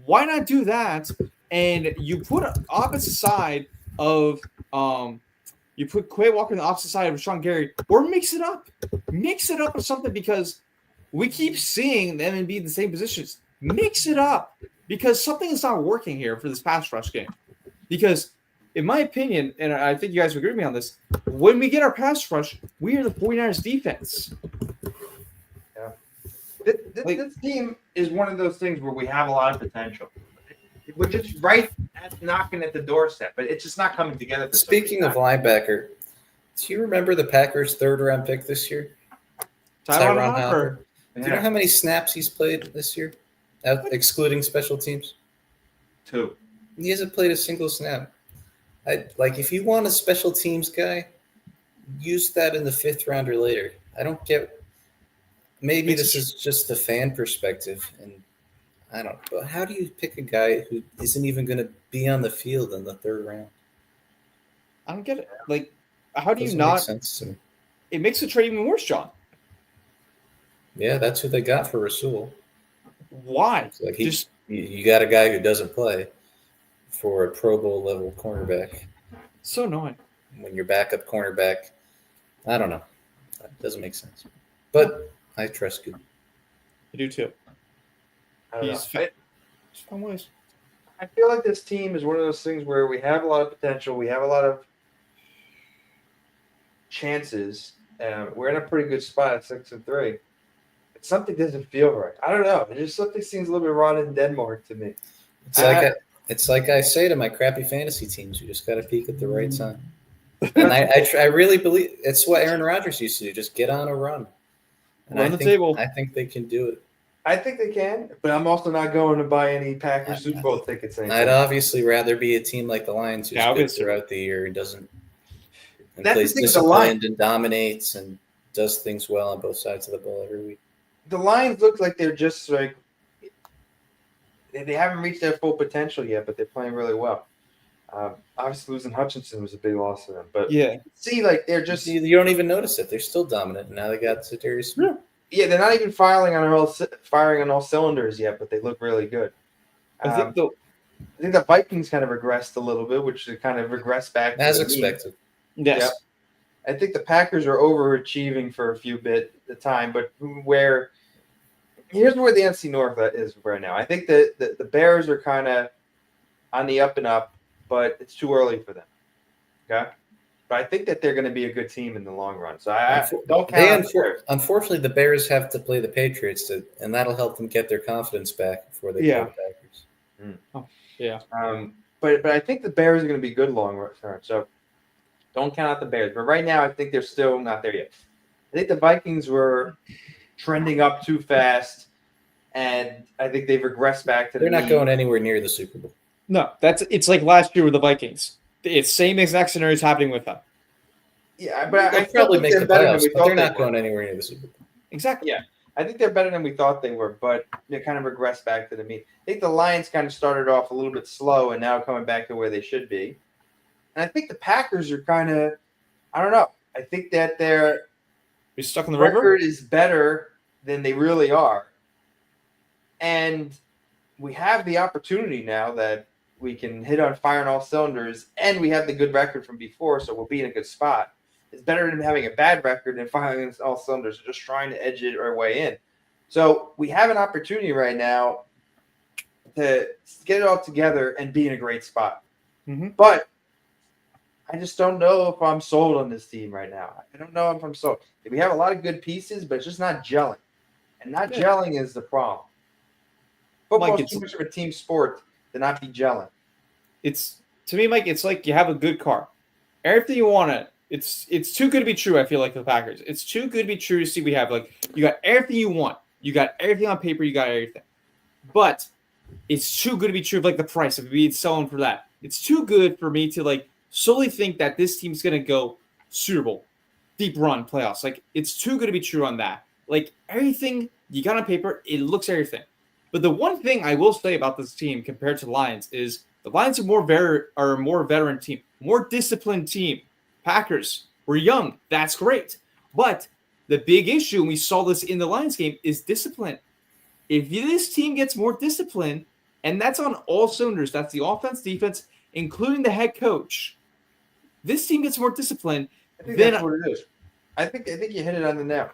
Why not do that? And you put opposite side of you put Quay Walker on the opposite side of Rashawn Gary, or mix it up. Mix it up with something, because we keep seeing them be in the same positions. Mix it up, because something is not working here for this pass rush game. Because in my opinion, and I think you guys agree with me on this, when we get our pass rush, we are the 49ers defense. Yeah. This team is one of those things where we have a lot of potential. We're just right at knocking at the doorstep, but it's just not coming together. Speaking of linebacker, do you remember the Packers' third-round pick this year? Tyron Hopper. Do you know how many snaps he's played this year, excluding special teams? 2. He hasn't played a single snap. If you want a special teams guy, use that in the 5th round or later. I don't get. Maybe this is just the fan perspective, and I don't know. But how do you pick a guy who isn't even going to be on the field in the 3rd round? I don't get it. Like, how do you not? Make sense to me. It makes the trade even worse, John. Yeah, that's who they got for Rasul. Why? Like you got a guy who doesn't play for a Pro Bowl level cornerback. So annoying. When your backup cornerback, I don't know. That doesn't make sense. But I trust Good. I do too. He's fun ways. I feel like this team is one of those things where we have a lot of potential. We have a lot of chances. We're in a pretty good spot at 6-3. But something doesn't feel right. I don't know. Just something seems a little bit rotten in Denmark to me. It's like I say to my crappy fantasy teams, you just got to peak at the right time. And I really believe it's what Aaron Rodgers used to do. Just get on a run. And Run the table. I think they can do it. I think they can, but I'm also not going to buy any Packers Super Bowl tickets anymore. I'd obviously rather be a team like the Lions, who's good throughout the year and plays disciplined and dominates and does things well on both sides of the ball every week. The Lions look like they're just like they haven't reached their full potential yet, but they're playing really well. Obviously, losing Hutchinson was a big loss for them, but see, like they're just you don't even notice it. They're still dominant, and now they got Zadarius Smith. Yeah, they're not even firing on all cylinders yet, but they look really good. I think the Vikings kind of regressed a little bit, which they kind of regressed back as expected. Yes. Yep. I think the Packers are overachieving for a few bit at the time, but here's where the NFC North is right now. I think that the Bears are kind of on the up and up, but it's too early for them. Okay. But I think that they're going to be a good team in the long run. So I don't count. Unfortunately, the Bears have to play the Patriots, and that'll help them get their confidence back before they play the Packers. Oh, yeah. But I think the Bears are going to be good long run. So Don't count out the Bears. But right now, I think they're still not there yet. I think the Vikings were trending up too fast, and I think they've regressed back to the They're not mean. going anywhere near the Super Bowl. No, it's like last year with the Vikings. It's same exact scenario is happening with them. Yeah, but They'll I still probably think make they're the better than playoffs, we but thought they're they not were. going anywhere near the Super Bowl. Exactly. Yeah, I think they're better than we thought they were, but they kind of regressed back to the mean. I think the Lions kind of started off a little bit slow and now coming back to where they should be. And I think the Packers are kind of, I don't know. I think that their You're stuck in the river. record is better than they really are. And we have the opportunity now that we can hit on fire on all cylinders, and we have the good record from before, so we'll be in a good spot. It's better than having a bad record than firing on all cylinders, just trying to edge it our way in. So we have an opportunity right now to get it all together and be in a great spot. Mm-hmm. But I just don't know if I'm sold on this team right now. I don't know if I'm sold. We have a lot of good pieces, but it's just not gelling. And not gelling is the problem. Football Mike, is too much of a team sport to not be gelling. It's to me, Mike. It's like you have a good car. Everything you want it. It's too good to be true. I feel like the Packers. It's too good to be true to see we have like you got everything you want. You got everything on paper. You got everything, but it's too good to be true of like the price of being selling for that. It's too good for me to like solely think that this team's gonna go Super Bowl, deep run playoffs. Like it's too good to be true on that. Like everything you got on paper, it looks everything. But the one thing I will say about this team compared to the Lions is the Lions are a more veteran team, more disciplined team. Packers were young. That's great. But the big issue, and we saw this in the Lions game, is discipline. If this team gets more discipline, and that's on all cylinders, that's the offense, defense, including the head coach. This team gets more discipline. I think that's what it is. I think you hit it on the nail.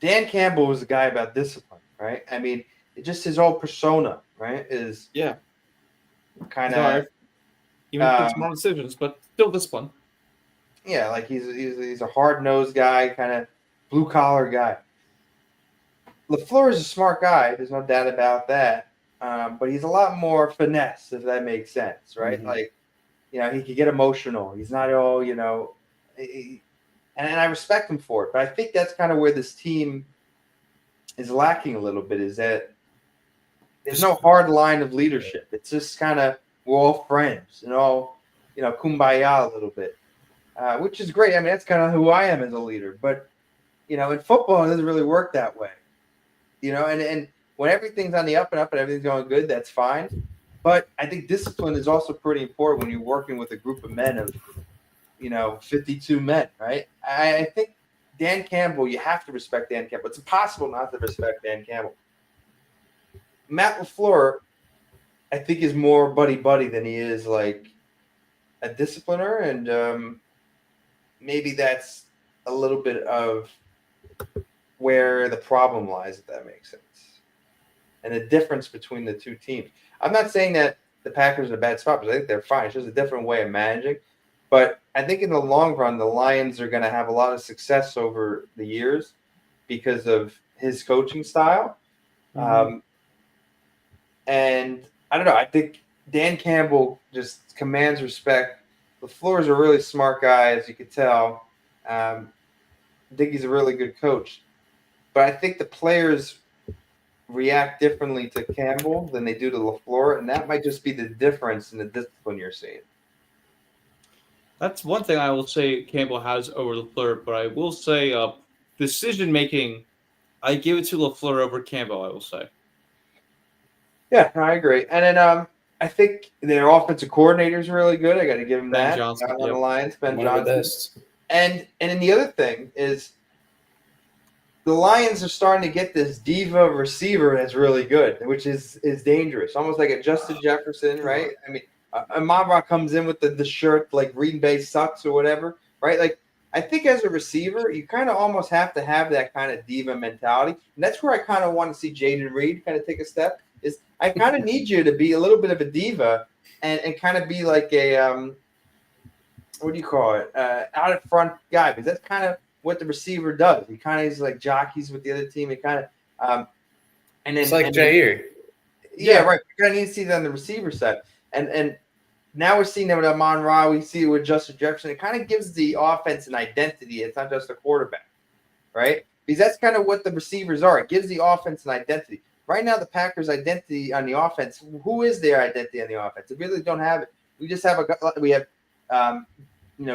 Dan Campbell was a guy about discipline, right? I mean, just his whole persona, right, is kind of even small decisions, but still discipline. Yeah, like he's a hard-nosed guy, kind of blue-collar guy. LaFleur is a smart guy. There's no doubt about that. But he's a lot more finesse, if that makes sense, right? Mm-hmm. Like, he could get emotional. He's not all, and I respect him for it. But I think that's kind of where this team is lacking a little bit, is that there's no hard line of leadership. It's just kind of we're all friends and all, kumbaya a little bit, which is great. I mean, that's kind of who I am as a leader. But, in football, it doesn't really work that way. And when everything's on the up and up and everything's going good, that's fine. But I think discipline is also pretty important when you're working with a group of men of, 52 men, right? I think Dan Campbell, you have to respect Dan Campbell. It's impossible not to respect Dan Campbell. Matt LaFleur, I think, is more buddy-buddy than he is like a discipliner. And maybe that's a little bit of where the problem lies, if that makes sense. And the difference between the two teams. I'm not saying that the Packers are in a bad spot, because I think they're fine. It's just a different way of managing. But I think in the long run, the Lions are going to have a lot of success over the years because of his coaching style. Mm-hmm. And I don't know. I think Dan Campbell just commands respect. LaFleur is a really smart guy, as you could tell. I think he's a really good coach. But I think the players react differently to Campbell than they do to LaFleur, and that might just be the difference in the discipline you're seeing. That's one thing I will say Campbell has over LaFleur, but I will say decision-making, I give it to LaFleur over Campbell, I will say. Yeah, no, I agree. And then I think their offensive coordinator is really good. I got to give him Ben that. Johnson, On the Lions, Ben One of the Johnson. best. And then the other thing is the Lions are starting to get this diva receiver that's really good, which is dangerous. Almost like a Justin Jefferson, right? I mean, Amon-Ra comes in with the shirt like Green Bay sucks or whatever, right? Like, I think as a receiver, you kind of almost have to have that kind of diva mentality. And that's where I kind of want to see Jaden Reed kind of take a step. Is I kind of need you to be a little bit of a diva and kind of be like a what do you call it? Out of front guy, because that's kind of what the receiver does. He kind of is like jockeys with the other team. He kind of and then It's like Jair. Yeah, right. You kind of need to see that on the receiver side. And now we're seeing it with Amon-Ra. We see it with Justin Jefferson. It kind of gives the offense an identity. It's not just a quarterback, right? Because that's kind of what the receivers are. It gives the offense an identity. Right now, the Packers' identity on the offense, who is their identity on the offense? They really don't have it. We just have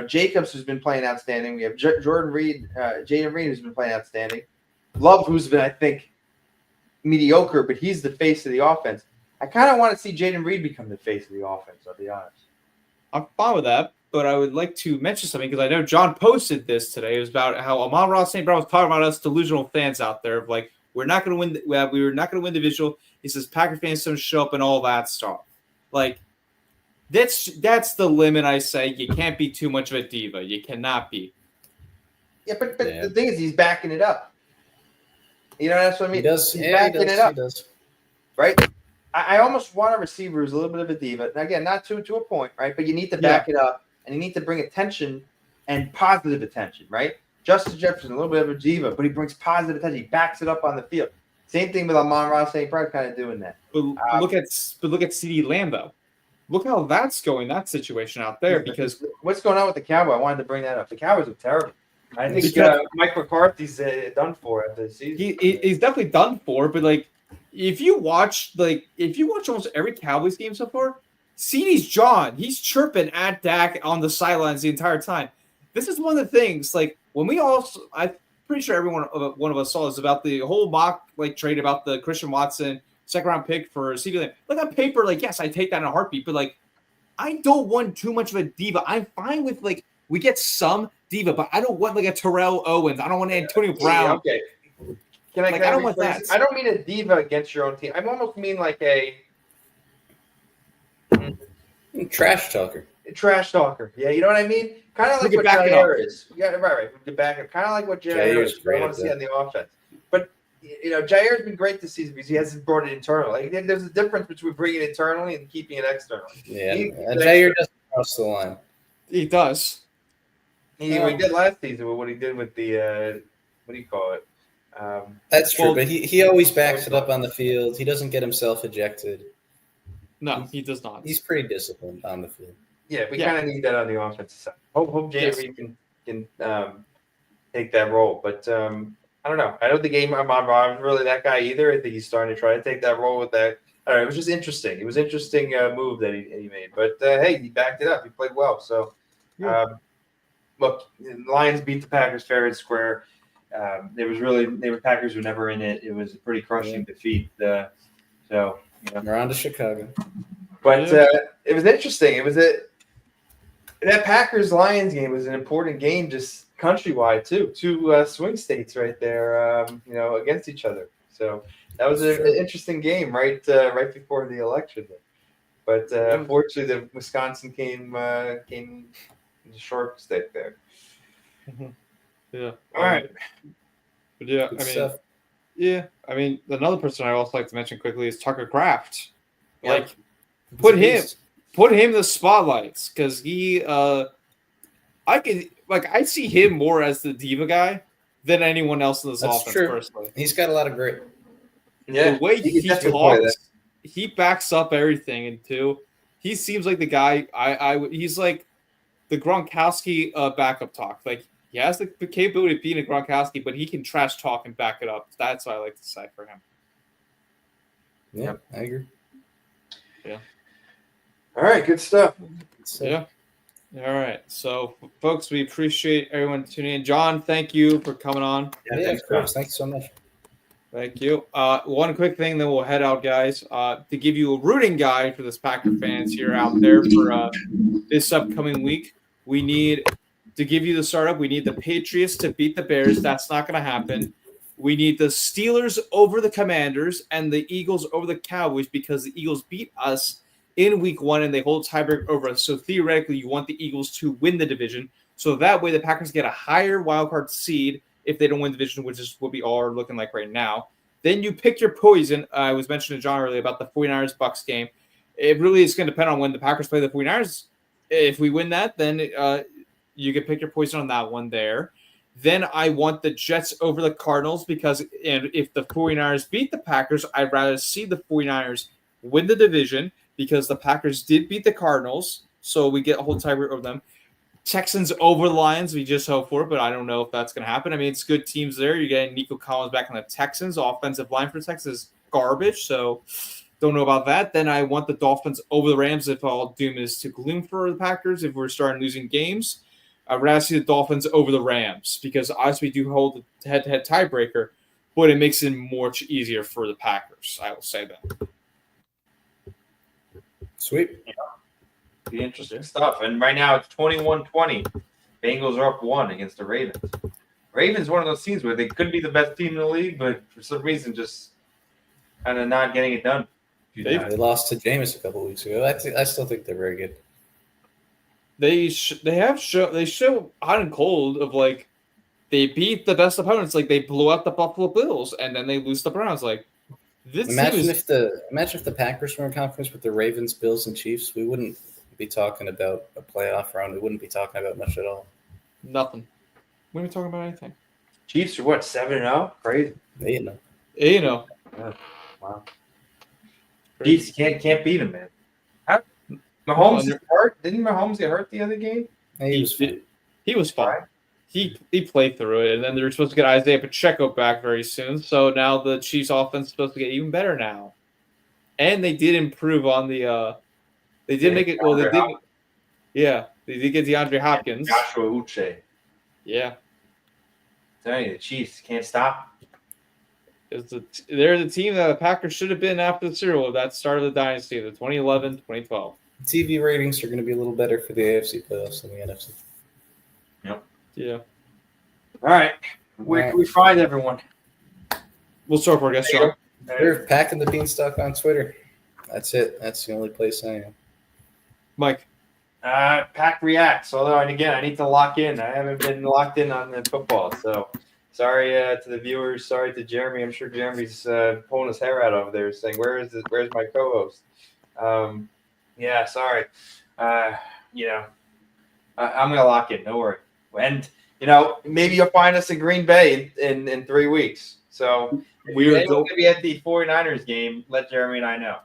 Jacobs, who's been playing outstanding. We have Jaden Reed, who's been playing outstanding. Love, who's been, I think, mediocre, but he's the face of the offense. I kind of want to see Jaden Reed become the face of the offense, I'll be honest. I'm fine with that, but I would like to mention something because I know John posted this today. It was about how Amon-Ra St. Brown was talking about us delusional fans out there of like, we're not going to win. We were not going to win divisional. He says Packer fans don't show up and all that stuff. Like, that's the limit. I say you can't be too much of a diva. You cannot be. Yeah, but the thing is, he's backing it up. You know, that's what I mean. He does. He's Yeah, backing it up. He does. Right? I almost want a receiver who's a little bit of a diva. And again, not to a point, right? But you need to back it up, and you need to bring attention and positive attention, right? Justin Jefferson, a little bit of a diva, but he brings positive attention. He backs it up on the field. Same thing with Amon-Ra St. Brown, kind of doing that. But look at CeeDee Lamb though. Look how that's going. That situation out there because what's going on with the Cowboys? I wanted to bring that up. The Cowboys are terrible. I think Mike McCarthy's done for at the season. He's definitely done for, but like if you watch almost every Cowboys game so far, CeeDee's John, he's chirping at Dak on the sidelines the entire time. This is one of the things, like when I'm pretty sure one of us saw this about the whole mock trade about the Christian Watson second round pick for CeeDee Lamb. Like on paper, like yes, I take that in a heartbeat, but like I don't want too much of a diva. I'm fine with like we get some diva, but I don't want like a Terrell Owens. I don't want Antonio Brown. Yeah, okay. I don't want that. I don't mean a diva against your own team. I almost mean like a trash talker. Trash talker. Yeah, you know what I mean? Kind of like what Jair is. Yeah, right. We can back it. Kind of like what Jair is. I want to see on the offense. But Jair's been great this season because he hasn't brought it internally. Like, there's a difference between bringing it internally and keeping it externally. Yeah, Jair doesn't cross the line. He does. He did last season with what he did with the what do you call it? That's true, but he always backs it up on the field. He doesn't get himself ejected. No, he does not. He's pretty disciplined on the field. Yeah, we kind of need that on the offensive side. Hope Jay can take that role, but I don't know. I don't think Amon-Ra is really that guy either. I think he's starting to try to take that role with that. I don't know. It was just interesting. It was an interesting move that he made, but hey, he backed it up. He played well. So, look, the Lions beat the Packers fair and square. They were Packers were never in it. It was a pretty crushing defeat. We're on to Chicago. But it was interesting. It was that Packers-Lions game was an important game just countrywide too. Two swing states right there, against each other. So that was an interesting game right before the election. But unfortunately, the Wisconsin came into short stick there. Mm-hmm. Yeah. All right. But yeah, I mean, another person I also like to mention quickly is Tucker Kraft. Like, put him in the spotlights because he, I see him more as the diva guy than anyone else in this offense. True. Personally, he's got a lot of grit. Yeah, the way he talks, he backs up everything, and too, he seems like the guy. He's like the Gronkowski backup talk. Like he has the capability of being a Gronkowski, but he can trash talk and back it up. That's what I like to say for him. Yeah, I agree. Yeah. All right, good stuff. Yeah. All right. So, folks, we appreciate everyone tuning in. John, thank you for coming on. Yeah, of course. Thanks so much. Thank you. One quick thing, then we'll head out, guys. To give you a rooting guide for this Packer fans here out there for this upcoming week, we need to give you the startup. We need the Patriots to beat the Bears. That's not going to happen. We need the Steelers over the Commanders and the Eagles over the Cowboys because the Eagles beat us in week 1 and they hold tiebreak over us. So theoretically, you want the Eagles to win the division. So that way the Packers get a higher wildcard seed if they don't win the division, which is what we all are looking like right now. Then you pick your poison. I was mentioning to John earlier about the 49ers-Bucks game. It really is going to depend on when the Packers play the 49ers. If we win that, then you can pick your poison on that one there. Then I want the Jets over the Cardinals because if the 49ers beat the Packers, I'd rather see the 49ers win the division because the Packers did beat the Cardinals. so we get a whole tiebreaker over them. Texans over the Lions, we just hope for, but I don't know if that's going to happen. I mean, it's good teams there. You're getting Nico Collins back on the Texans. Offensive line for Texas is garbage, so don't know about that. Then I want the Dolphins over the Rams if all doom is to gloom for the Packers. If we're starting losing games, I'd rather see the Dolphins over the Rams because obviously we do hold the head-to-head tiebreaker, but it makes it much easier for the Packers. I will say that. Sweet. Be interesting stuff. And right now it's 21-20. Bengals are up 1 against the Ravens. Ravens one of those teams where they could be the best team in the league, but for some reason just kind of not getting it done. They lost to Jameis a couple weeks ago. I still think they're very good. They show hot and cold of like they beat the best opponents, like they blew out the Buffalo Bills and then they lose the Browns. Like this imagine if the Packers were in conference with the Ravens, Bills, and Chiefs, we wouldn't be talking about a playoff run. We wouldn't be talking about much at all. Nothing. We weren't talking about anything. Chiefs are what, 7-0? Crazy. 8-0. Yeah. Wow. Chiefs can't beat them, man. Mahomes is hurt. Didn't Mahomes get hurt the other game? He was fine. He played through it, and then they're supposed to get Isaiah Pacheco back very soon. So now the Chiefs' offense is supposed to get even better now, and they did improve on the. They did make it. Well, they did. Yeah, they did get DeAndre Hopkins. Joshua Uche. Yeah. Tell you, the Chiefs can't stop. They're the team that the Packers should have been after the Super Bowl. That started the dynasty, the 2011-2012. TV ratings are going to be a little better for the AFC playoffs than the NFC. Yep. Yeah. All right. Where can we find everyone? We'll start for guest Sean. We're Packing the Beanstalk on Twitter. That's it. That's the only place I am. Mike. PackReacts. Although, and again, I need to lock in. I haven't been locked in on the football. So, sorry to the viewers. Sorry to Jeremy. I'm sure Jeremy's pulling his hair out over there saying, where's my co-host? Yeah, sorry. I'm going to lock in. Don't worry. And, maybe you'll find us in Green Bay in 3 weeks. So, if you're going to be at the 49ers game, let Jeremy and I know.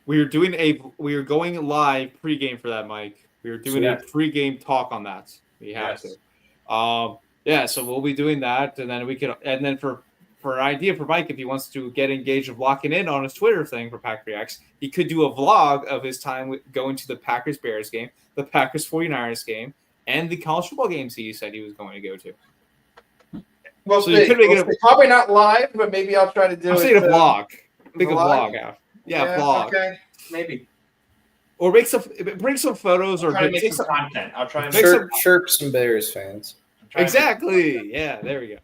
We are going live pregame for that, Mike. We are doing a pregame talk on that. We have to. So we'll be doing that, and then for an idea for Mike, if he wants to get engaged of locking in on his Twitter thing for PackReacts, he could do a vlog of his time going to the Packers-Bears game, the Packers-49ers game, and the college football games he said he was going to go to. Well, so you could make it probably not live, but maybe I'll try to do it. I'm saying a vlog. Make a vlog out. Yeah, vlog. Okay, maybe. Or bring some photos, or make some content. I'll try and chirp some Bears fans. Exactly. Yeah, there we go.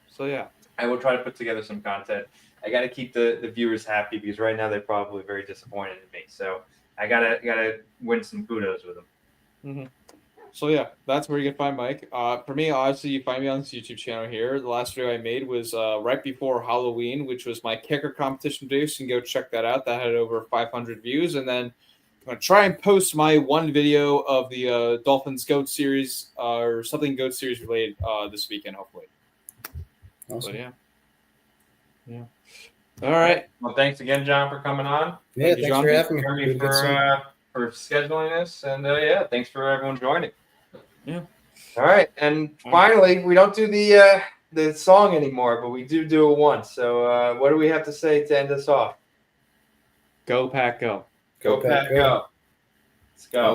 So yeah, I will try to put together some content. I got to keep the viewers happy because right now they're probably very disappointed in me. So I gotta win some kudos with them. Mm-hmm. So yeah, that's where you can find Mike. For me, obviously, you find me on this YouTube channel here. The last video I made was right before Halloween, which was my kicker competition video. So you can go check that out. That had over 500 views. And then I'm going to try and post my one video of the Dolphins GOAT series or something GOAT series related this weekend, hopefully. Awesome. But yeah. All right. Well, thanks again, John, for coming on. Yeah, thanks for having me. For scheduling this. And thanks for everyone joining. Yeah. All right. And finally, we don't do the song anymore, but we do it once. So what do we have to say to end us off? Go Pack Go. Go Pack Go. Let's go.